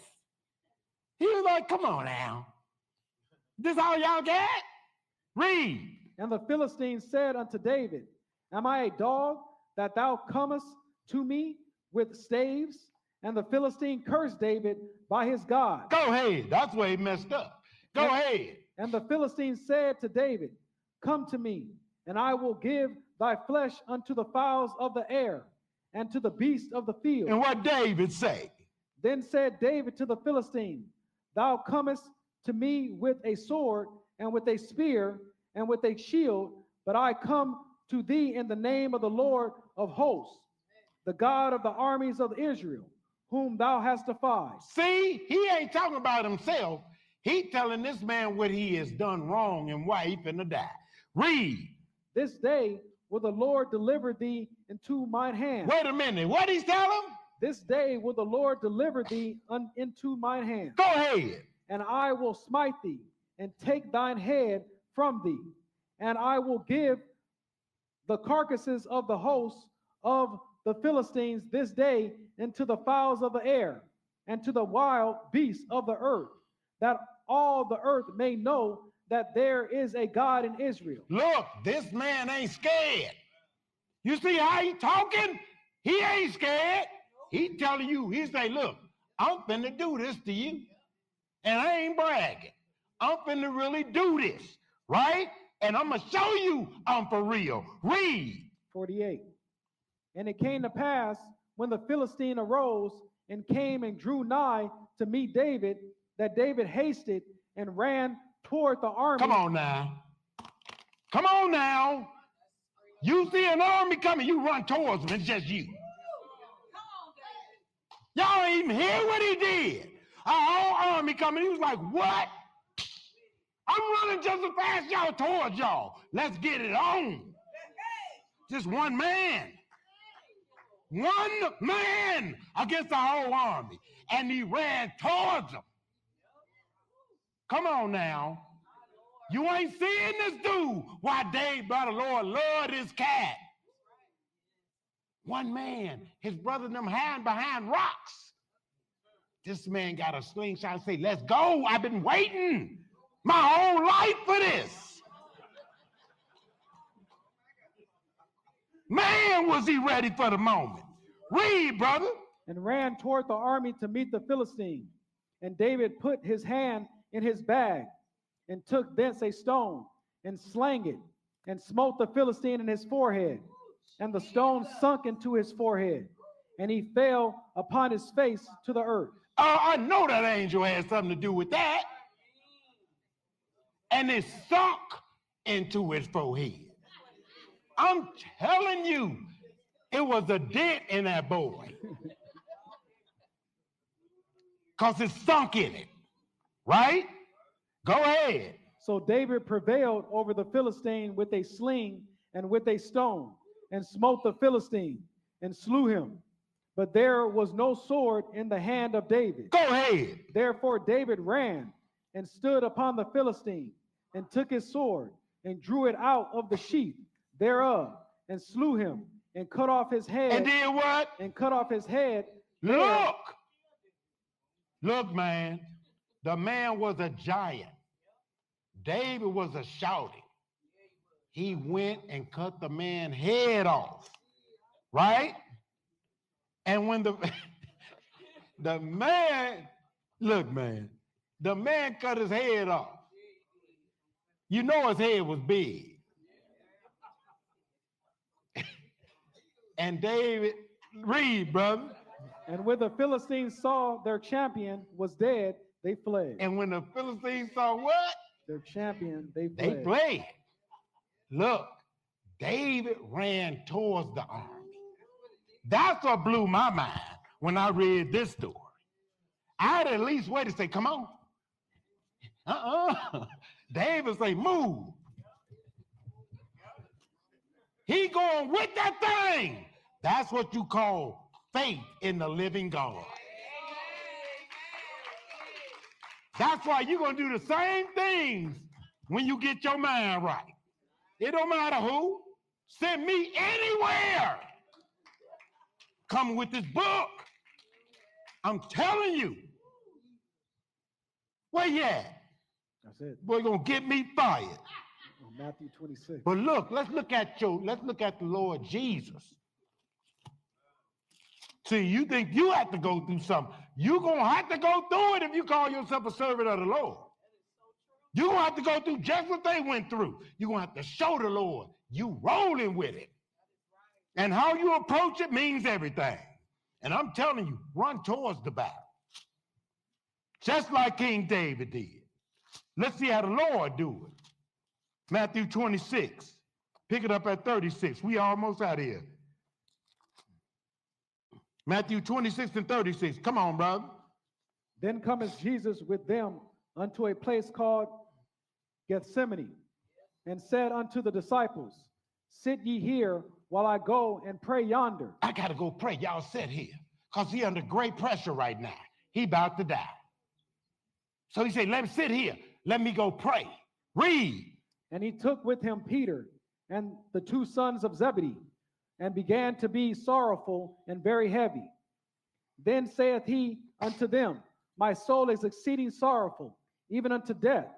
He was like, come on now. This all y'all got? Read. And the Philistine said unto David, am I a dog that thou comest to me with staves? And the Philistine cursed David by his God. Go ahead. That's where he messed up. Go ahead. And the Philistine said to David, come to me, and I will give thy flesh unto the fowls of the air, and to the beasts of the field. And what David say? Then said David to the Philistine, thou comest to me with a sword, and with a spear, and with a shield, but I come to thee in the name of the Lord of hosts, the God of the armies of Israel, whom thou hast defied. See, he ain't talking about himself. He telling this man what he has done wrong and why he finna die. Read. This day will the Lord deliver thee into mine hand. Wait a minute. What he's telling? This day will the Lord deliver thee into mine hand. Go ahead. And I will smite thee and take thine head from thee. And I will give the carcasses of the hosts of the Philistines this day into the fowls of the air and to the wild beasts of the earth, that all the earth may know that there is a God in Israel. Look, this man ain't scared. You see how he talking? He ain't scared. He telling you, he say, look, I'm finna do this to you. And I ain't bragging. I'm finna really do this, right? And I'm gonna show you I'm for real. Read. 48. And it came to pass when the Philistine arose and came and drew nigh to meet David, that David hasted and ran toward the army. Come on now. Come on now. You see an army coming, you run towards them. It's just you. Y'all ain't even hear what he did. A whole army coming. He was like, what? I'm running just as fast y'all towards y'all. Let's get it on. Just one man. One man against the whole army. And he ran towards them. Come on now. You ain't seeing this dude. Why Dave by the Lord loved his cat. One man, his brother and them hiding behind rocks. This man got a slingshot and say, let's go. I've been waiting my whole life for this. Man, was he ready for the moment. Read, brother. And ran toward the army to meet the Philistine. And David put his hand in his bag and took thence a stone and slang it and smote the Philistine in his forehead, and the stone sunk into his forehead, and he fell upon his face to the earth. Oh, I know that angel had something to do with that. And it sunk into his forehead. I'm telling you, it was a dent in that boy. Because it sunk in it, right? Go ahead. So David prevailed over the Philistine with a sling and with a stone, and smote the Philistine, and slew him. But there was no sword in the hand of David. Go ahead. Therefore David ran and stood upon the Philistine, and took his sword, and drew it out of the sheath thereof, and slew him, and cut off his head. And did what? And cut off his head. Look, man, the man was a giant. David was a shouting. He went and cut the man's head off, right? And when the man, look, man, the man cut his head off. You know his head was big. And David, read, brother. And when the Philistines saw their champion was dead, they fled. And when the Philistines saw what? Their champion, they fled. They fled. Look, David ran towards the army. That's what blew my mind when I read this story. I'd at least wait and say, come on. David say, move. He going with that thing. That's what you call faith in the living God. That's why you're going to do the same things when you get your mind right. It don't matter who. Send me anywhere. Come with this book. I'm telling you. Where you at? That's it. Boy, gonna get me fired. Matthew 26. But look, let's look at the Lord Jesus. See, you think you have to go through something. You're gonna have to go through it if you call yourself a servant of the Lord. You're gonna have to go through just what they went through. You're gonna have to show the Lord you rolling with it. And how you approach it means everything. And I'm telling you, run towards the battle. Just like King David did. Let's see how the Lord do it. Matthew 26. Pick it up at 36. We almost out here. Matthew 26 and 36. Come on, brother. Then cometh Jesus with them unto a place called Gethsemane, and said unto the disciples, sit ye here while I go and pray yonder. I got to go pray. Y'all sit here. Because he under great pressure right now. He about to die. So he said, let me sit here. Let me go pray. Read. And he took with him Peter and the two sons of Zebedee, and began to be sorrowful and very heavy. Then saith he unto them, my soul is exceeding sorrowful, even unto death.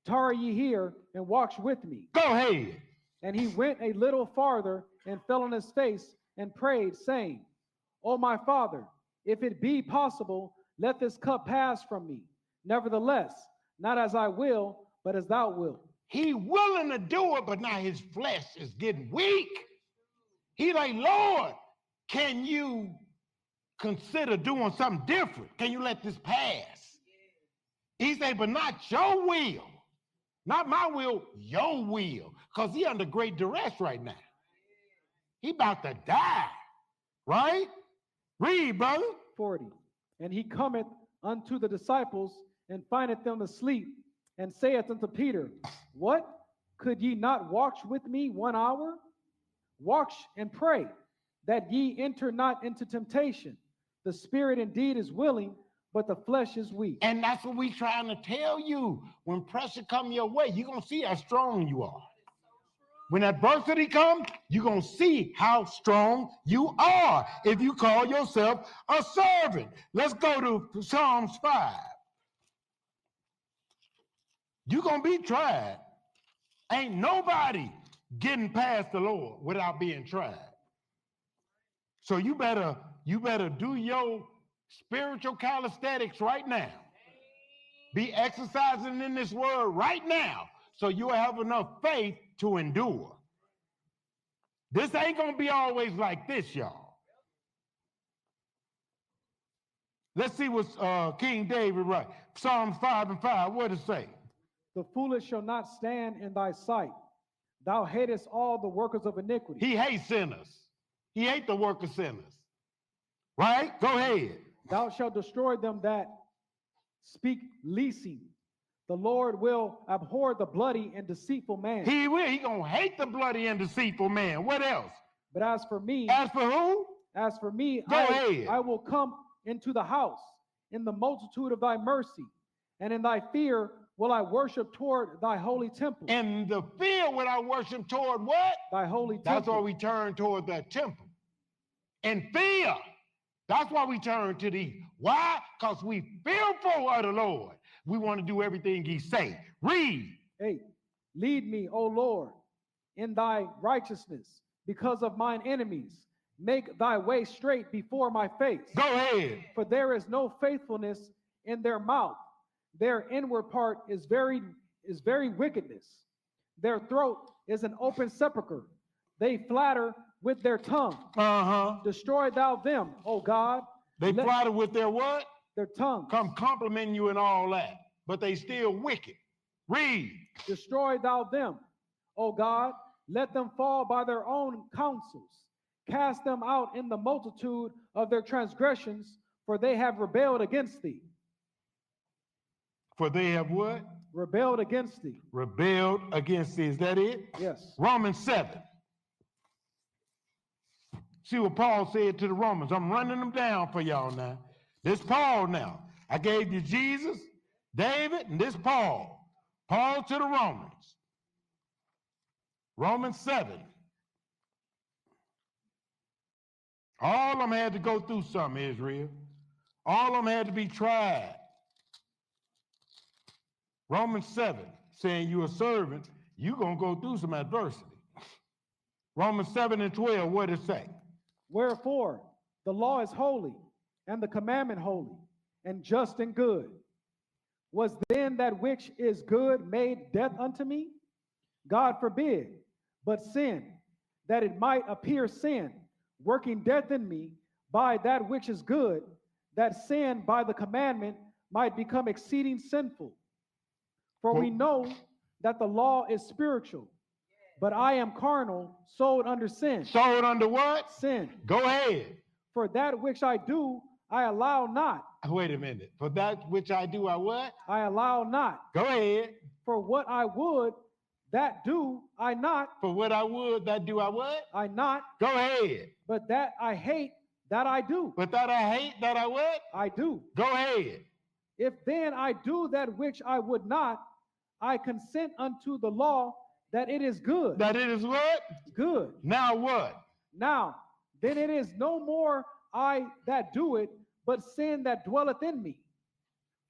Tarry ye here and watch with me. Go ahead. And he went a little farther and fell on his face and prayed, saying, O my Father, if it be possible, let this cup pass from me. Nevertheless, not as I will, but as thou wilt. He willing to do it, but now his flesh is getting weak. He like, Lord, can you consider doing something different? Can you let this pass? He said, but not your will. Not my will, your will. Because he under great duress right now. He about to die, right? Read, brother. 40. And he cometh unto the disciples, and findeth them asleep, and saith unto Peter, what? Could ye not watch with me 1 hour? Watch and pray, that ye enter not into temptation. The spirit indeed is willing, but the flesh is weak. And that's what we trying to tell you. When pressure come your way, you're going to see how strong you are. When adversity comes, you're going to see how strong you are if you call yourself a servant. Let's go to Psalms 5. You're going to be tried. Ain't nobody getting past the Lord without being tried. So you better do your spiritual calisthenics right now. Be exercising in this word right now, so you'll have enough faith to endure. This ain't going to be always like this, y'all. Let's see what King David writes. Psalms 5:5, what does it say? The foolish shall not stand in thy sight. Thou hatest all the workers of iniquity. He hates sinners. He hates the work of sinners. Right? Go ahead. Thou shalt destroy them that speak leasing. The Lord will abhor the bloody and deceitful man. He will. He gonna hate the bloody and deceitful man. What else? But as for me, As for who? Go ahead. I will come into the house in the multitude of thy mercy, and in thy fear will I worship toward thy holy temple. In the fear will I worship toward what? Thy holy temple. That's why we turn toward that temple. In fear. That's why we turn to thee. Why? Because we fearful of the Lord. We want to do everything he say. Read. 8. Lead me, O Lord, in thy righteousness because of mine enemies. Make thy way straight before my face. Go ahead. For there is no faithfulness in their mouth. Their inward part is very wickedness. Their throat is an open sepulchre. They flatter with their tongue. Destroy thou them, O God. They flatter with their what? Their tongue. Come complimenting you and all that. But they still wicked. Read. Destroy thou them, O God. Let them fall by their own counsels. Cast them out in the multitude of their transgressions, for they have rebelled against thee. For they have what? Rebelled against thee. Rebelled against thee. Is that it? Yes. Romans 7. See what Paul said to the Romans. I'm running them down for y'all now. This Paul now. I gave you Jesus, David, and this Paul. Paul to the Romans. Romans 7. All of them had to go through something, Israel. All of them had to be tried. Romans 7, saying you're a servant, you're going to go through some adversity. Romans 7:12, what does it say? Wherefore, the law is holy, and the commandment holy, and just and good. Was then that which is good made death unto me? God forbid, but sin, that it might appear sin, working death in me by that which is good, that sin by the commandment might become exceeding sinful. For we know that the law is spiritual, but I am carnal, sold under sin. Sold under what? Sin. Go ahead. For that which I do, I allow not. Wait a minute. For that which I do, I what? I allow not. Go ahead. For what I would, that do I not. For what I would, that do I what? I not. Go ahead. But that I hate, that I do. But that I hate, that I what? I do. Go ahead. If then I do that which I would not, I consent unto the law that it is good. That it is what? Good. Now what? Now, then it is no more I that do it, but sin that dwelleth in me.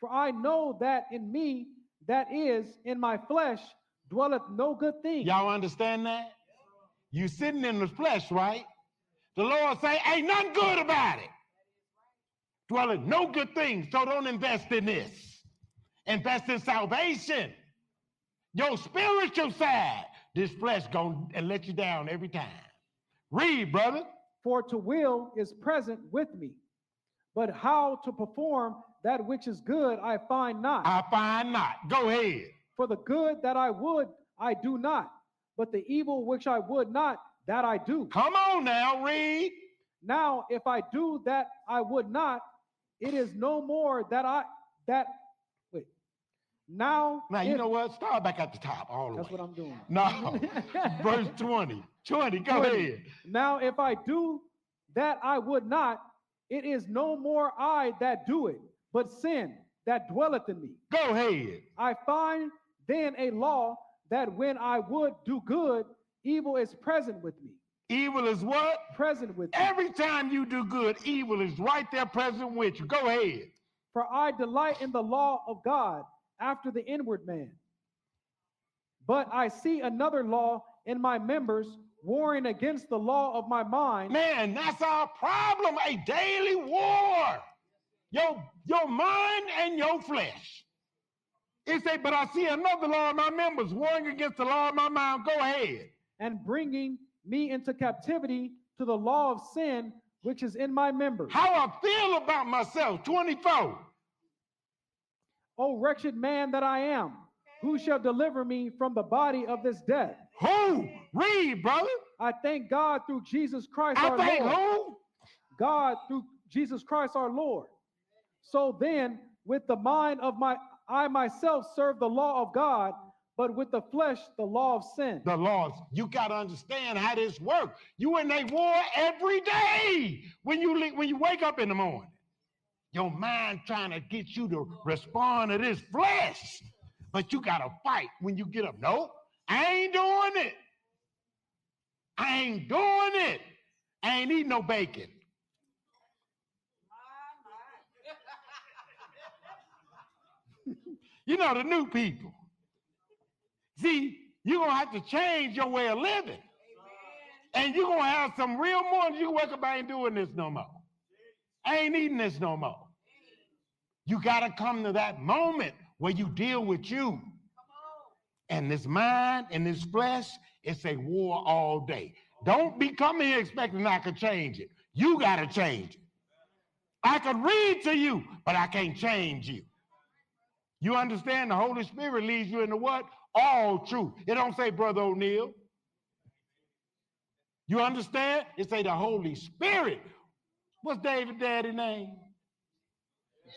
For I know that in me, that is in my flesh, dwelleth no good thing. Y'all understand that? You sitting in the flesh, right? The Lord say, ain't nothing good about it. Dwelleth no good thing. So don't invest in this. Invest in salvation. Your spiritual side. This flesh gonna let you down every time. Read, brother. For to will is present with me, but how to perform that which is good I find not. I find not. Go ahead. For the good that I would, I do not, but the evil which I would not, that I do. Come on now, read. Now, if I do that I would not, it is no more Now, you know what? Start back at the top all the way. That's what I'm doing. No. Verse 20. 20, go ahead. Now, if I do that I would not, it is no more I that do it, but sin that dwelleth in me. Go ahead. I find then a law that when I would do good, evil is present with me. Evil is what? Present with me. Every time you do good, evil is right there present with you. Go ahead. For I delight in the law of God after the inward man. But I see another law in my members, warring against the law of my mind. Man, that's our problem, a daily war. Your mind and your flesh. It say, but I see another law in my members, warring against the law of my mind. Go ahead. And bringing me into captivity to the law of sin, which is in my members. How I feel about myself, 24. O wretched man that I am, who shall deliver me from the body of this death? Who? Read, brother. I thank God through Jesus Christ I our thank Lord. who? God through Jesus Christ our Lord. So then, with the mind of I myself serve the law of God, but with the flesh, the law of sin. The laws. You got to understand how this works. You in a war every day when you wake up in the morning. Your mind trying to get you to respond to this flesh. But you got to fight when you get up. Nope, I ain't doing it. I ain't doing it. I ain't eating no bacon. You know, the new people. See, you're going to have to change your way of living. And you're going to have some real mornings. You wake up, I ain't doing this no more. I ain't eating this no more. You got to come to that moment where you deal with you. And this mind and this flesh, it's a war all day. Don't be coming here expecting I could change it. You got to change it. I could read to you, but I can't change you. You understand? The Holy Spirit leads you into what? All truth. It don't say Brother O'Neill. You understand? It say the Holy Spirit. What's David Daddy's name?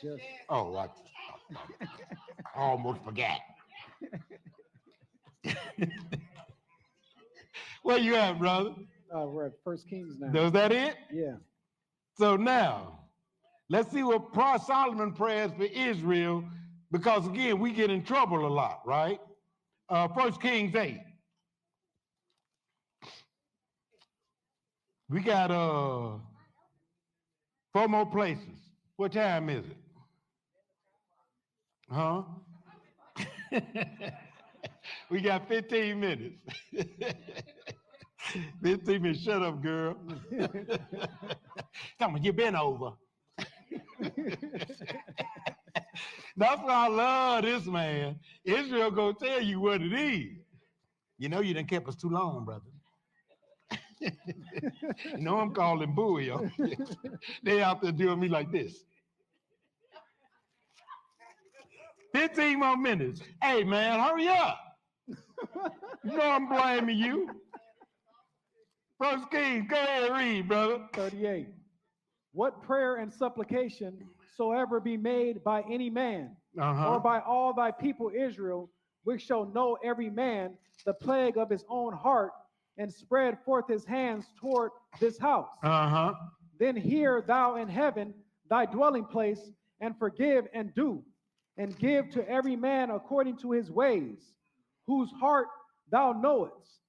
Just. Oh, I almost forgot. Where you at, brother? We're at 1 Kings now. Was that it? Yeah. So now, let's see what Solomon prays for Israel, because again, we get in trouble a lot, right? 1 Kings 8. We got 4 more places. What time is it? Huh? We got 15 minutes. 15 minutes. Shut up, girl. Tell me, you been over. That's why I love this man. Israel gonna tell you what it is. You know you done kept us too long, brother. You know I'm calling buoy. They out there doing me like this. 15 more minutes. Hey, man, hurry up. You know I'm blaming you. 1 Kings, go ahead and read, brother. 38. What prayer and supplication soever be made by any man, or by all thy people Israel, which shall know every man the plague of his own heart, and spread forth his hands toward this house. Then hear thou in heaven thy dwelling place, and forgive and do, and give to every man according to his ways, whose heart thou knowest.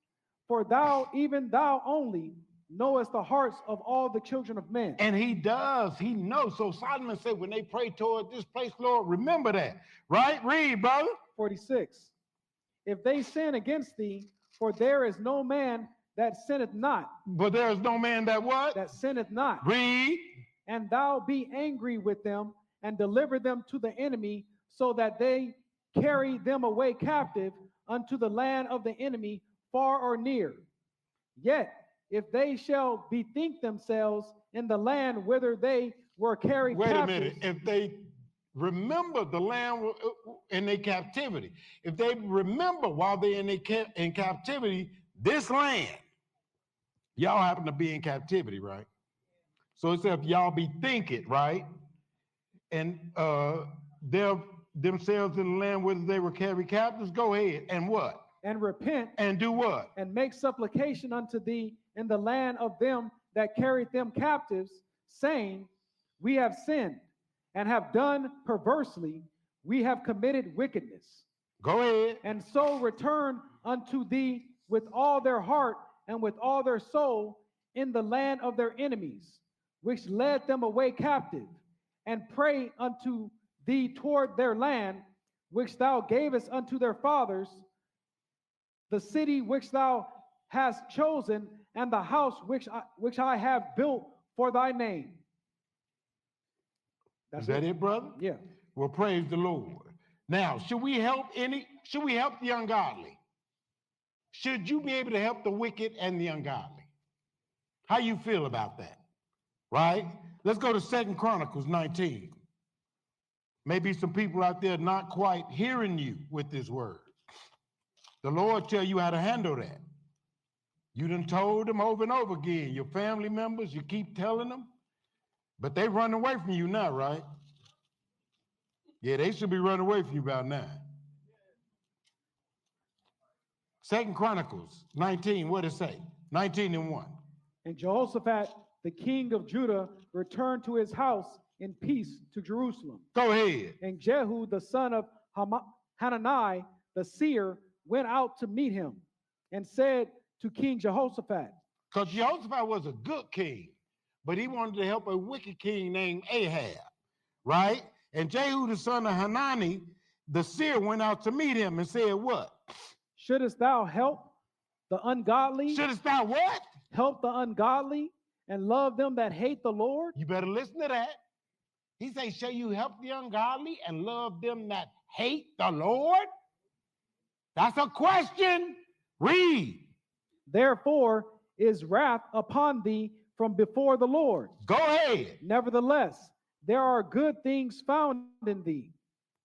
For thou, even thou only, knowest the hearts of all the children of men. And he does. He knows. So Solomon said, when they pray toward this place, Lord, remember that. Right? Read, brother. 46. If they sin against thee, for there is no man that sinneth not. But there is no man that what? That sinneth not. Read. And thou be angry with them, and deliver them to the enemy, so that they carry them away captive unto the land of the enemy, far or near. Yet, if they shall bethink themselves in the land whither they were carried captive. Wait a minute. If they remember the land in their captivity, if they remember while they're in captivity, this land, y'all happen to be in captivity, right? So it said if y'all bethink it, right? And they're themselves in the land whither they were carried captives, go ahead. And what? And repent. And do what? And make supplication unto thee in the land of them that carried them captives, saying, we have sinned and have done perversely, we have committed wickedness. Go ahead. And so return unto thee with all their heart and with all their soul in the land of their enemies, which led them away captive, and pray unto thee toward their land, which thou gavest unto their fathers, the city which thou hast chosen, and the house which I have built for thy name. Is that it, brother? Yeah. Well, praise the Lord. Now, should we help the ungodly? Should you be able to help the wicked and the ungodly? How you feel about that? Right? Let's go to 2 Chronicles 19. Maybe some people out there not quite hearing you with this word. The Lord tell you how to handle that. You done told them over and over again, your family members, you keep telling them, but they run away from you now, right? Yeah, they should be running away from you about now. 2 Chronicles 19, what does it say? 19:1. And Jehoshaphat, the king of Judah, returned to his house in peace to Jerusalem. Go ahead. And Jehu, the son of Hanani, the seer, went out to meet him and said to King Jehoshaphat. Because Jehoshaphat was a good king, but he wanted to help a wicked king named Ahab, right? And Jehu, the son of Hanani, the seer, went out to meet him and said what? Shouldest thou help the ungodly? Shouldest thou what? Help the ungodly and love them that hate the Lord? You better listen to that. He says, shall you help the ungodly and love them that hate the Lord? That's a question. Read. Therefore is wrath upon thee from before the Lord. Go ahead. Nevertheless, there are good things found in thee,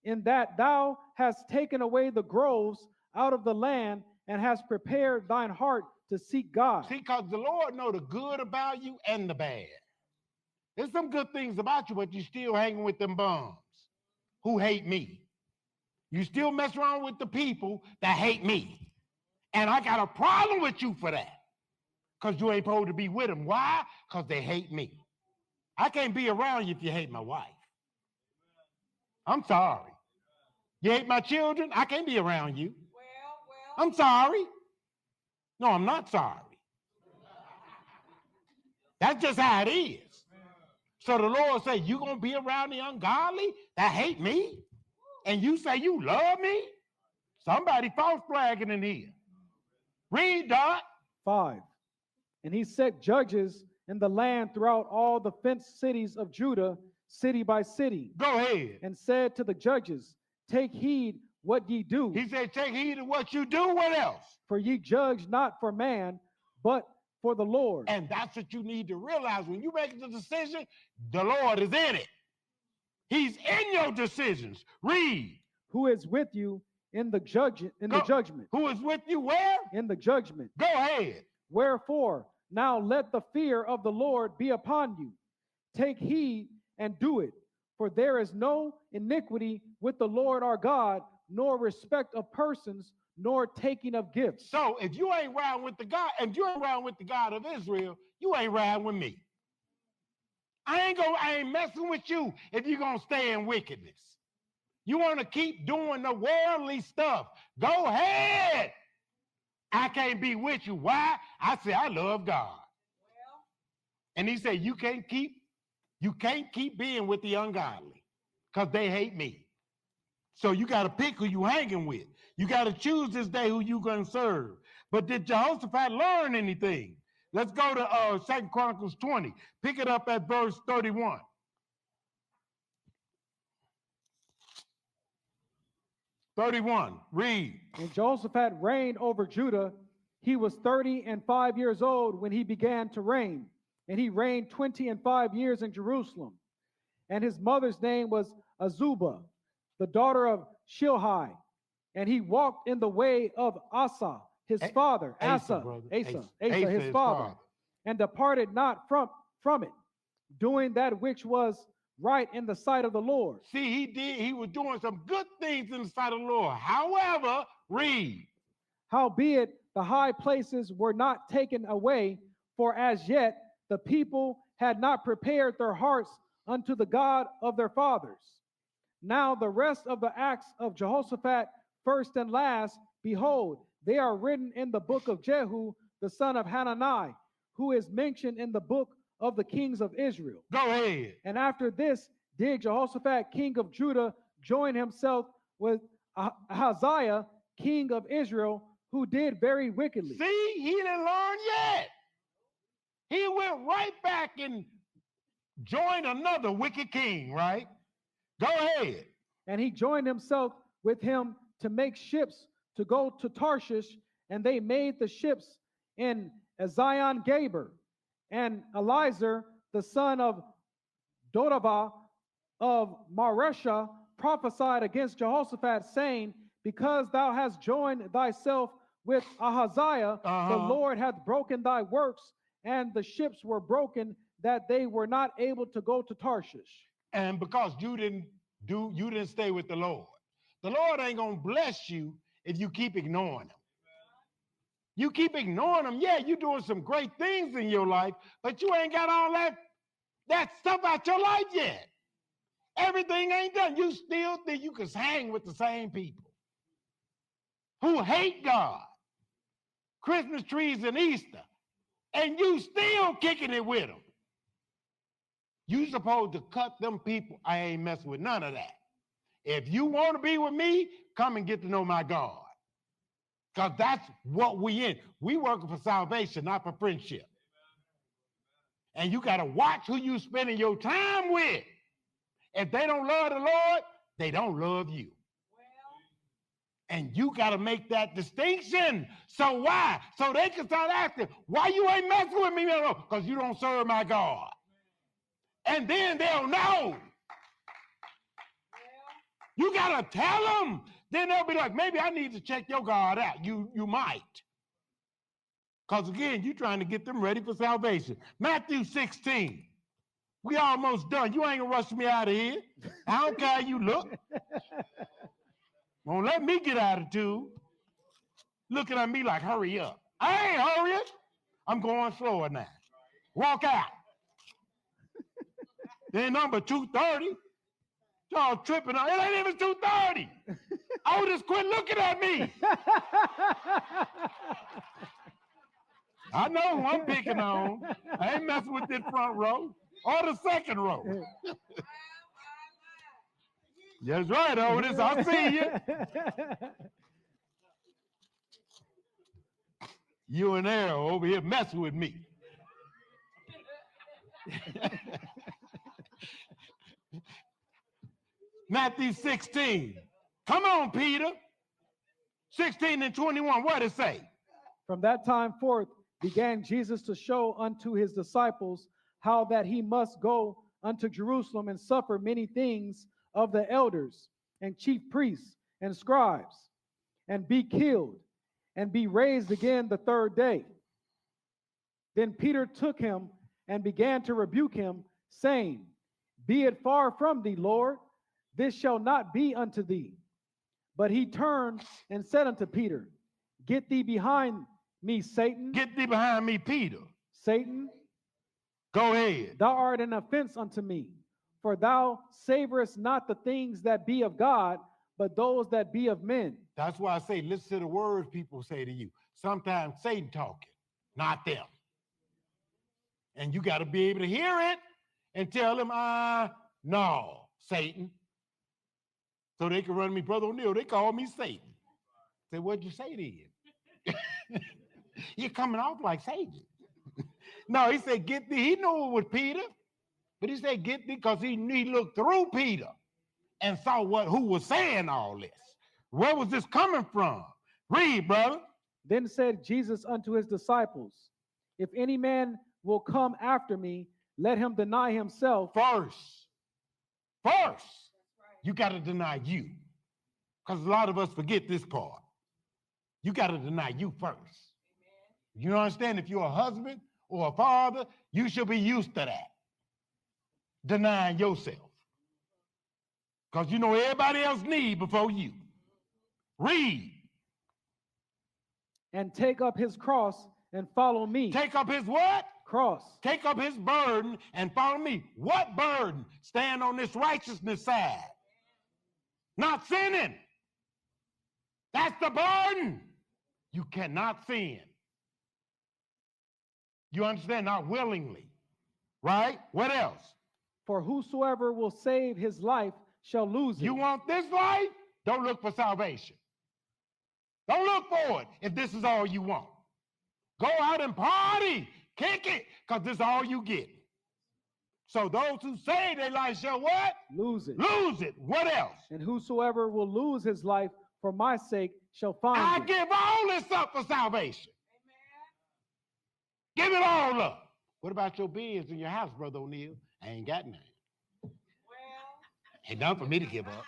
in that thou hast taken away the groves out of the land and hast prepared thine heart to seek God. See, because the Lord know the good about you and the bad. There's some good things about you, but you're still hanging with them bums who hate me. You still mess around with the people that hate me. And I got a problem with you for that. Because you ain't supposed to be with them. Why? Because they hate me. I can't be around you if you hate my wife. I'm sorry. You hate my children? I can't be around you. Well. I'm sorry. No, I'm not sorry. That's just how it is. So the Lord said, you going to be around the ungodly that hate me? And you say you love me? Somebody false flagging in here. Read, Doc. 5. And he set judges in the land throughout all the fenced cities of Judah, city by city. Go ahead. And said to the judges, take heed what ye do. He said, take heed of what you do. What else? For ye judge not for man, but for the Lord. And that's what you need to realize. When you make the decision, the Lord is in it. He's in your decisions. Read. Who is with you in the judgment? Who is with you where? In the judgment. Go ahead. Wherefore, now let the fear of the Lord be upon you. Take heed and do it. For there is no iniquity with the Lord our God, nor respect of persons, nor taking of gifts. So if you ain't round with the God, if you ain't round with the God of Israel, you ain't round with me. I ain't messing with you if you're gonna stay in wickedness. You want to keep doing the worldly stuff. Go ahead. I can't be with you. Why? I say I love God. Well. And he said, you can't keep being with the ungodly because they hate me. So you got to pick who you hanging with. You got to choose this day who you going to serve. But did Jehoshaphat learn anything? Let's go to 2 Chronicles 20. Pick it up at verse 31. Read. And Jehoshaphat reigned over Judah. He was 35 years old when he began to reign. And he reigned 25 years in Jerusalem. And his mother's name was Azubah, the daughter of Shilhi. And he walked in the way of Asa, his father, Asa, his father, and departed not from it, doing that which was right in the sight of the Lord. See, he was doing some good things in the sight of the Lord. However, read. Howbeit the high places were not taken away, for as yet the people had not prepared their hearts unto the God of their fathers. Now the rest of the acts of Jehoshaphat, first and last, behold, they are written in the book of Jehu, the son of Hanani, who is mentioned in the book of the kings of Israel. Go ahead. And after this did Jehoshaphat, king of Judah, join himself with Ahaziah, king of Israel, who did very wickedly. See, he didn't learn yet. He went right back and joined another wicked king, right? Go ahead. And he joined himself with him to make ships to go to Tarshish, and they made the ships in Ezion-Geber. And Eliezer, the son of Dodavah of Maresha, prophesied against Jehoshaphat, saying, because thou hast joined thyself with Ahaziah, the Lord hath broken thy works, and the ships were broken, that they were not able to go to Tarshish. And because you didn't stay with the Lord ain't gonna bless you if you keep ignoring him. You keep ignoring him. Yeah, you're doing some great things in your life, but you ain't got all that stuff out your life yet. Everything ain't done. You still think you can hang with the same people who hate God, Christmas trees and Easter, and you still kicking it with them. You supposed to cut them people. I ain't messing with none of that. If you want to be with me, come and get to know my God. Because that's what we in. We working for salvation, not for friendship. And you got to watch who you spending your time with. If they don't love the Lord, they don't love you. And you got to make that distinction. So why? So they can start asking, why you ain't messing with me? Because you don't serve my God. And then they'll know. You got to tell them. Then they'll be like, maybe I need to check your God out. You might. Because again, you're trying to get them ready for salvation. Matthew 16. We almost done. You ain't going to rush me out of here. I don't care how you look. Won't let me get attitude. Looking at me like, hurry up. I ain't hurrying. I'm going slower now. Walk out. Then number 2:30. Y'all tripping on. It ain't even 2:30. Oh, just quit looking at me. I know who I'm picking on. I ain't messing with this front row or the second row. That's right, Otis. I see you. You and Arrow over here messing with me. Matthew 16. Come on, Peter. 16 and 21. What does it say? From that time forth began Jesus to show unto his disciples how that he must go unto Jerusalem and suffer many things of the elders and chief priests and scribes, and be killed, and be raised again the third day. Then Peter took him and began to rebuke him, saying, be it far from thee, Lord, this shall not be unto thee. But he turned and said unto Peter, get thee behind me, Satan. Get thee behind me, Peter. Satan, go ahead. Thou art an offense unto me, for thou savorest not the things that be of God, but those that be of men. That's why I say, listen to the words people say to you. Sometimes Satan talking, not them. And you got to be able to hear it and tell them, no, Satan. So they can run me, Brother O'Neill. They call me Satan. Say, what'd you say then? You're coming off like Satan. No, he said, get thee. He knew it was Peter, but he said, get thee, because he looked through Peter and saw who was saying all this. Where was this coming from? Read, brother. Then said Jesus unto his disciples, if any man will come after me, let him deny himself. First, you got to deny you. Because a lot of us forget this part. You got to deny you first. You understand? If you're a husband or a father, you should be used to that. Denying yourself. Because you know everybody else need before you. Read. And take up his cross and follow me. Take up his what? Cross. Take up his burden and follow me. What burden? Stand on this righteousness side. Not sinning. That's the burden. You cannot sin. You understand? Not willingly. Right? What else? For whosoever will save his life shall lose it. You want this life? Don't look for salvation. Don't look for it if this is all you want. Go out and party. Kick it, because this is all you get. So those who save their life shall what? lose it. Lose it. What else? And whosoever will lose his life for my sake shall I find it. give all this up for salvation. Amen. Give it all up. What about your beings in your house, Brother O'Neill? I ain't got none. Well, Ain't nothing for me to give up.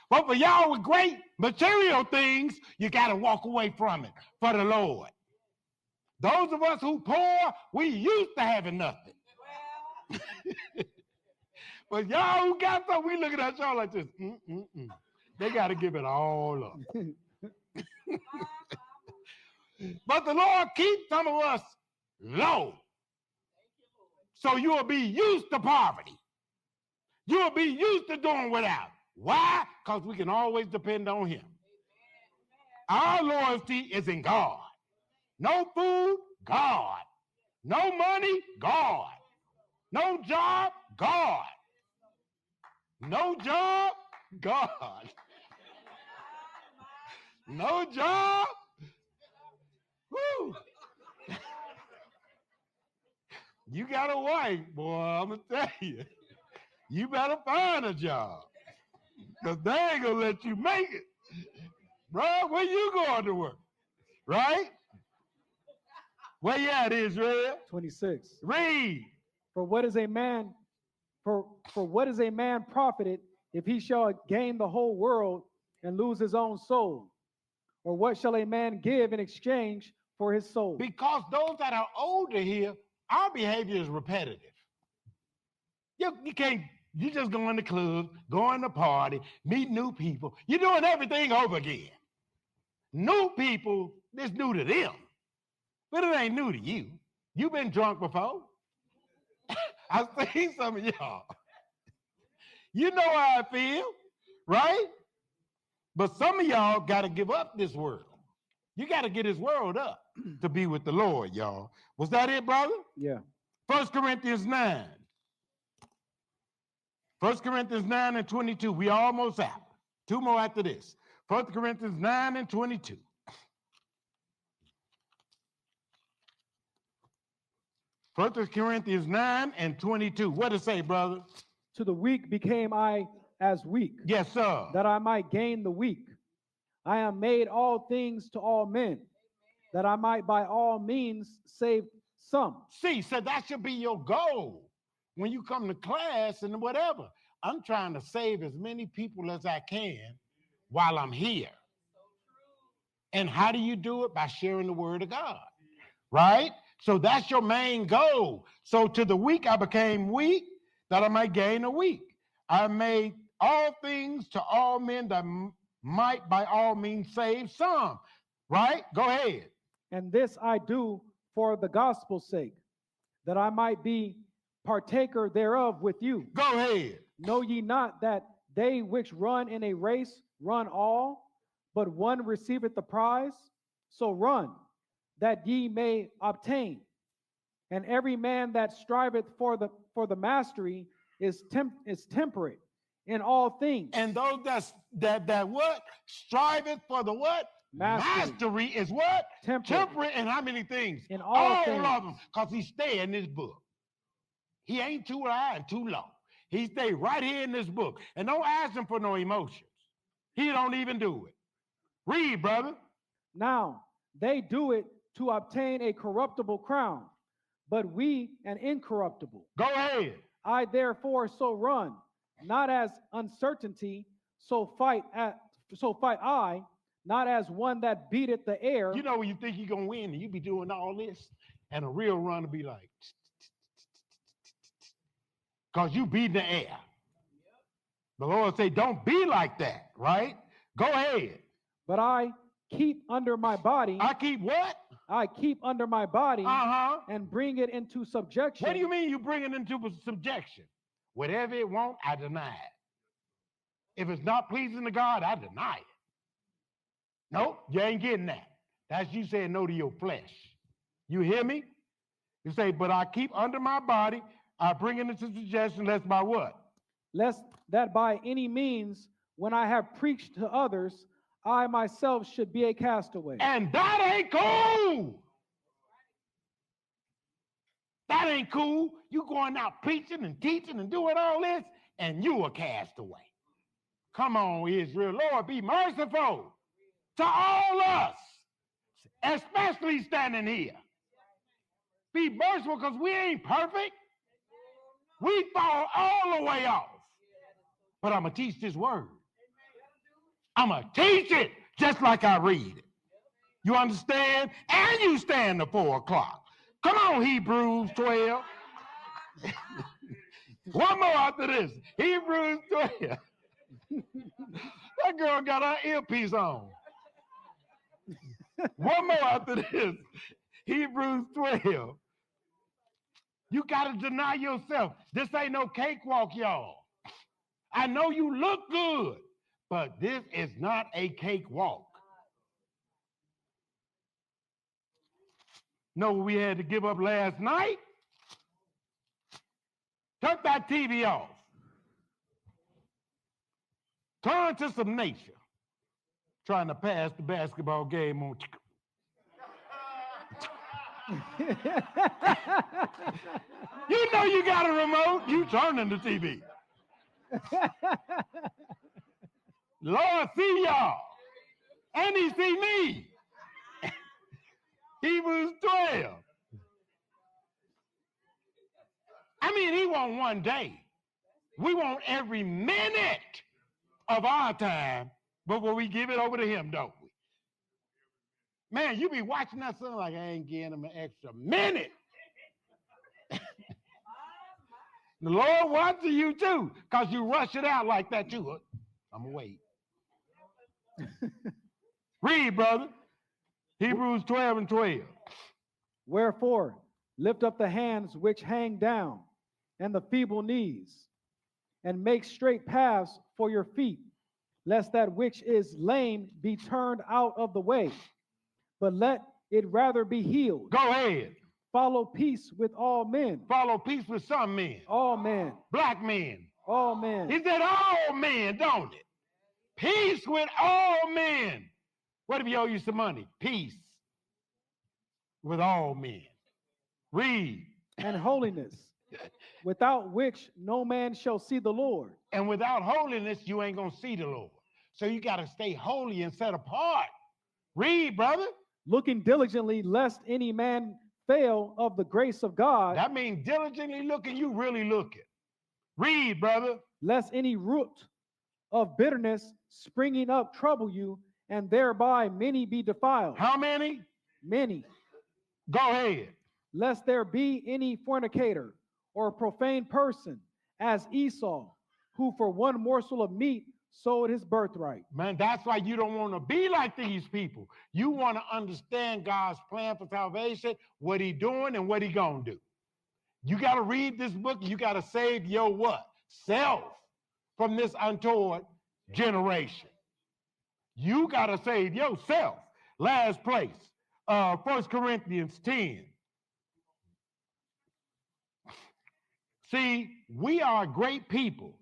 But for y'all with great material things, you got to walk away from it for the Lord. Those of us who poor, we used to having nothing. well, But y'all who got something, we looking at y'all like this. They got to give it all up. But the Lord keeps some of us low. So you will be used to poverty. You will be used to doing without. Why? Because we can always depend on him. Our loyalty is in God. No food, God. No money, God. No job, God. No job, God. No job. Woo. You got a wife, boy, I'm going to tell you. You better find a job. Because they ain't going to let you make it. Bro, where you going to work? Right? Where you at, Israel? 26. Read. For what is a man what is a man profited if he shall gain the whole world and lose his own soul? Or what shall a man give in exchange for his soul? Because those that are older here, our behavior is repetitive. You can't, you just go in the club, go in the party, meet new people. You're doing everything over again. New people, it's new to them. But it ain't new to you. You've been drunk before. I've seen some of y'all. You know how I feel, right? But some of y'all got to give up this world. You got to get this world up to be with the Lord, y'all. Was that it, brother? Yeah. 1 Corinthians 9. 1 Corinthians 9 and 22. We almost out. Two more after this. 1 Corinthians 9 and 22. First Corinthians 9 and 22. What does it say, brother? To the weak became I as weak, Yes, sir. that I might gain the weak. I am made all things to all men, that I might by all means save some. See, so that should be your goal when you come to class and whatever. I'm trying to save as many people as I can while I'm here. And how do you do it? By sharing the word of God, right? So that's your main goal. So to the weak, I became weak, that I might gain a weak. I made all things to all men, that might by all means save some, right? Go ahead. And this I do for the gospel's sake, that I might be partaker thereof with you. Go ahead. Know ye not that they which run in a race run all, but one receiveth the prize? So run, that ye may obtain. And every man that striveth for the mastery is temperate in all things. And those that what? Striveth for the what? Mastery is what? Temperate in how many things? In all things. of them. Because he stay in this book. He ain't too high and too low. He stay right here in this book. And don't ask him for no emotions. He don't even do it. Read, brother. Now, they do it to obtain a corruptible crown, but we an incorruptible. Go ahead. I therefore so run, not as uncertainty, so fight I, not as one that beateth the air. You know when you think you're gonna win and you be doing all this, and a real run will be like, because you beating the air. The Lord say, don't be like that, right? Go ahead. But I keep under my body. I keep what? I keep under my body Uh-huh. and bring it into subjection. What do you mean you bring it into subjection? Whatever it won't, I deny it. If it's not pleasing to God, I deny it. Nope, you ain't getting that. That's you saying no to your flesh. You hear me? You say, but I keep under my body, I bring it into subjection, lest by what? Lest that by any means, when I have preached to others, I myself should be a castaway. And that ain't cool. That ain't cool. You going out preaching and teaching and doing all this, and you a castaway. Come on, Israel. Lord, be merciful to all us, especially standing here. Be merciful because we ain't perfect. We fall all the way off. But I'm going to teach this word. I'm going to teach it just like I read it. You understand? And you stand at 4 o'clock. Come on, Hebrews 12. One more after this. Hebrews 12. That girl got her earpiece on. One more after this. Hebrews 12. You got to deny yourself. This ain't no cakewalk, y'all. I know you look good, but this is not a cakewalk. Know what we had to give up last night? Turn that TV off. Turn to some nature. Trying to pass the basketball game on. You know you got a remote. You turning the TV. Lord see y'all. And he see me. Hebrews 12. I mean, he want one day. We want every minute of our time before we give it over to him, don't we? Man, you be watching that son like, I ain't giving him an extra minute. The Lord watching you too, because you rush it out like that too. I'm going to wait. Read, brother. Hebrews 12 and 12. Wherefore, lift up the hands which hang down, and the feeble knees, and make straight paths for your feet, lest that which is lame be turned out of the way, but let it rather be healed. Go ahead. Follow peace with all men. Follow peace with some men. All men. Black men. All men. He said all men, don't it? Peace with all men. What if he owe you some money? Peace with all men. Read. And holiness, without which no man shall see the Lord. And without holiness, you ain't going to see the Lord. So you got to stay holy and set apart. Read, brother. Looking diligently, lest any man fail of the grace of God. That means diligently looking, you really looking. Read, brother. Lest any root of bitterness springing up trouble you, and thereby many be defiled. How many? Many. Go ahead. Lest there be any fornicator or profane person, as Esau, who for one morsel of meat sold his birthright. Man, that's why you don't want to be like these people. You want to understand God's plan for salvation, what he doing and what he going to do. You got to read this book. You got to save your what? Self from this untoward generation. You got to save yourself. Last place, 1 Corinthians 10. See, we are great people.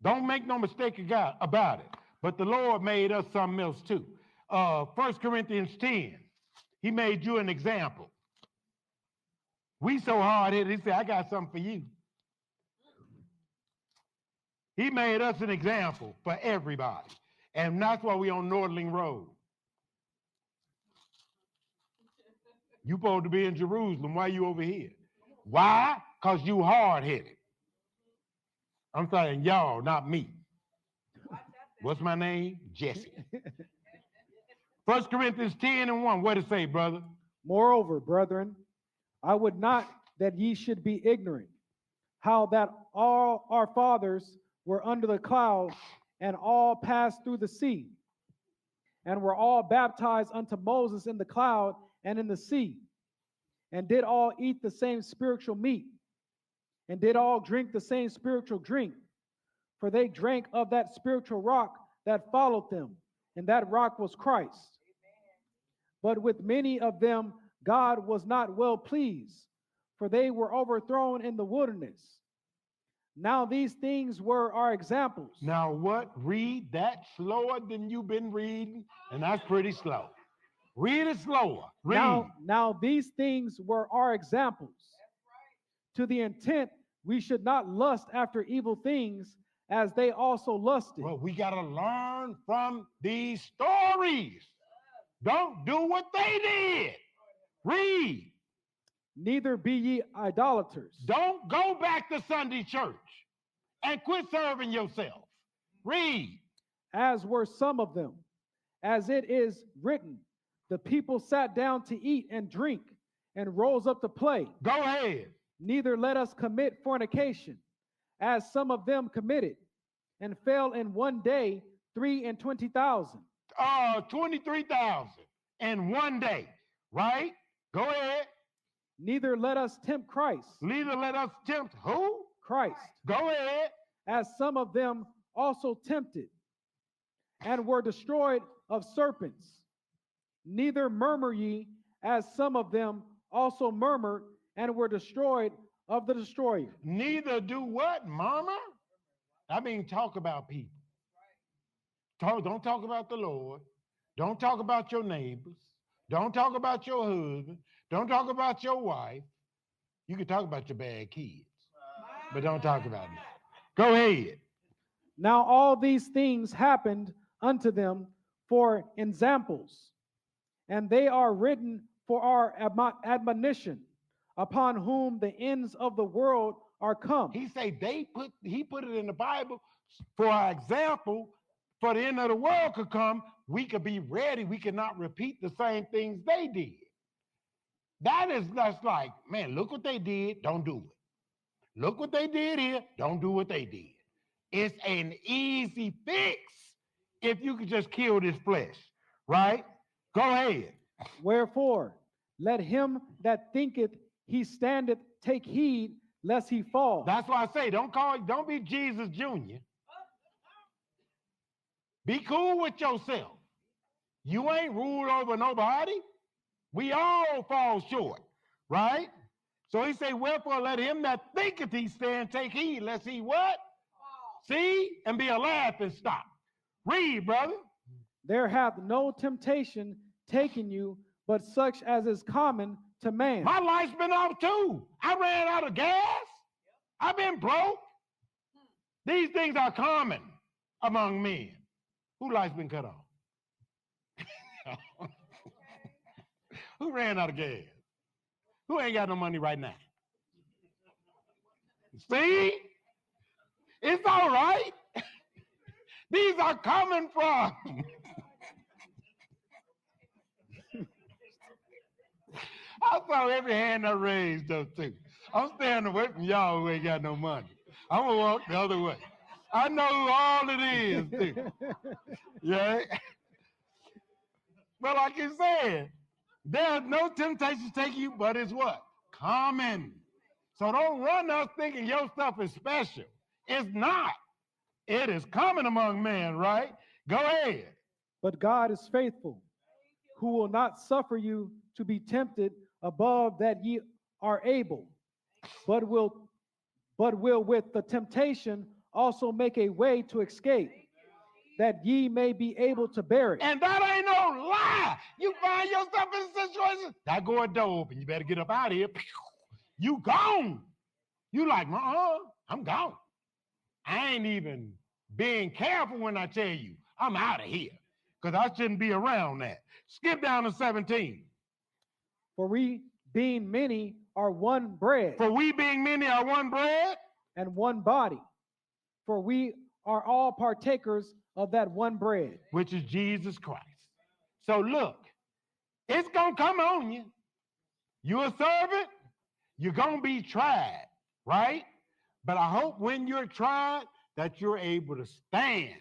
Don't make no mistake about it. But the Lord made us something else too. 1 Corinthians 10, he made you an example. We so hard-headed, he said, I got something for you. He made us an example for everybody. And that's why we on Nordling Road. You supposed to be in Jerusalem. Why you over here? Why? Because you hard-headed. I'm saying y'all, not me. What's my name? Jesse. 1 Corinthians 10 and 1. What it say, brother? Moreover, brethren, I would not that ye should be ignorant, how that all our fathers were under the cloud, and all passed through the sea, and were all baptized unto Moses in the cloud and in the sea, and did all eat the same spiritual meat, and did all drink the same spiritual drink, for they drank of that spiritual rock that followed them, and that rock was Christ. But with many of them God was not well pleased, for they were overthrown in the wilderness. Now these things were our examples. Now what? Read that slower than you've been reading, and that's pretty slow. Read it slower. Read. Now these things were our examples, to the intent we should not lust after evil things as they also lusted. Well, we got to learn from these stories. Don't do what they did. Read. Neither be ye idolaters. Don't go back to Sunday church and quit serving yourself. Read. As were some of them, as it is written, the people sat down to eat and drink and rose up to play. Go ahead. Neither let us commit fornication, as some of them committed, and fell in one day 23,000. 23,000 in one day, right? Go ahead. Neither let us tempt Christ. Neither let us tempt who? Christ. Go ahead. As some of them also tempted, and were destroyed of serpents. Neither murmur ye, as some of them also murmured, and were destroyed of the destroyer. Neither do what, mama? I mean, talk about people. Don't talk about the Lord. Don't talk about your neighbors. Don't talk about your husband. Don't talk about your wife. You can talk about your bad kids, but don't talk about them. Go ahead. Now all these things happened unto them for examples, and they are written for our admonition, upon whom the ends of the world are come. He said he put it in the Bible for our example, for the end of the world could come. We could be ready. We could not repeat the same things they did. That's like, man, look what they did. Don't do it. Look what they did here. Don't do what they did. It's an easy fix if you could just kill this flesh, right? Go ahead. Wherefore, let him that thinketh he standeth take heed lest he fall. That's why I say don't be Jesus Jr. Be cool with yourself. You ain't ruled over nobody. We all fall short, right? So he say, wherefore let him that thinketh he stand take heed lest he what? See? And be a laughing stock. Read, brother. There hath no temptation taken you, but such as is common to man. My life's been off too. I ran out of gas. I've been broke. These things are common among men. Who life's been cut off? Who ran out of gas? Who ain't got no money right now? See? It's all right. These are common problems. I saw every hand I raised up too. I'm staying away from y'all who ain't got no money. I'm gonna walk the other way. I know who all it is too. Yeah. But like you said, there's no temptation to take you, but it's what? Common. So don't run us thinking your stuff is special. It's not. It is common among men, right? Go ahead. But God is faithful, who will not suffer you to be tempted above that ye are able, but will with the temptation also make a way to escape, that ye may be able to bear it. And that ain't no lie. You find yourself in a situation, that door open, you better get up out of here. You gone. You like, I'm gone. I ain't even being careful when I tell you, I'm out of here, because I shouldn't be around that. Skip down to 17. For we, being many, are one bread. For we, being many, are one bread. And one body. For we are all partakers of that one bread, which is Jesus Christ. So look, it's going to come on you. You're a servant. You're going to be tried, right? But I hope when you're tried that you're able to stand.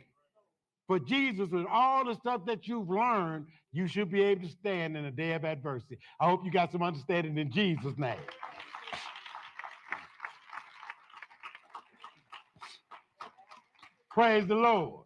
For Jesus, with all the stuff that you've learned, you should be able to stand in a day of adversity. I hope you got some understanding in Jesus' name. Praise the Lord.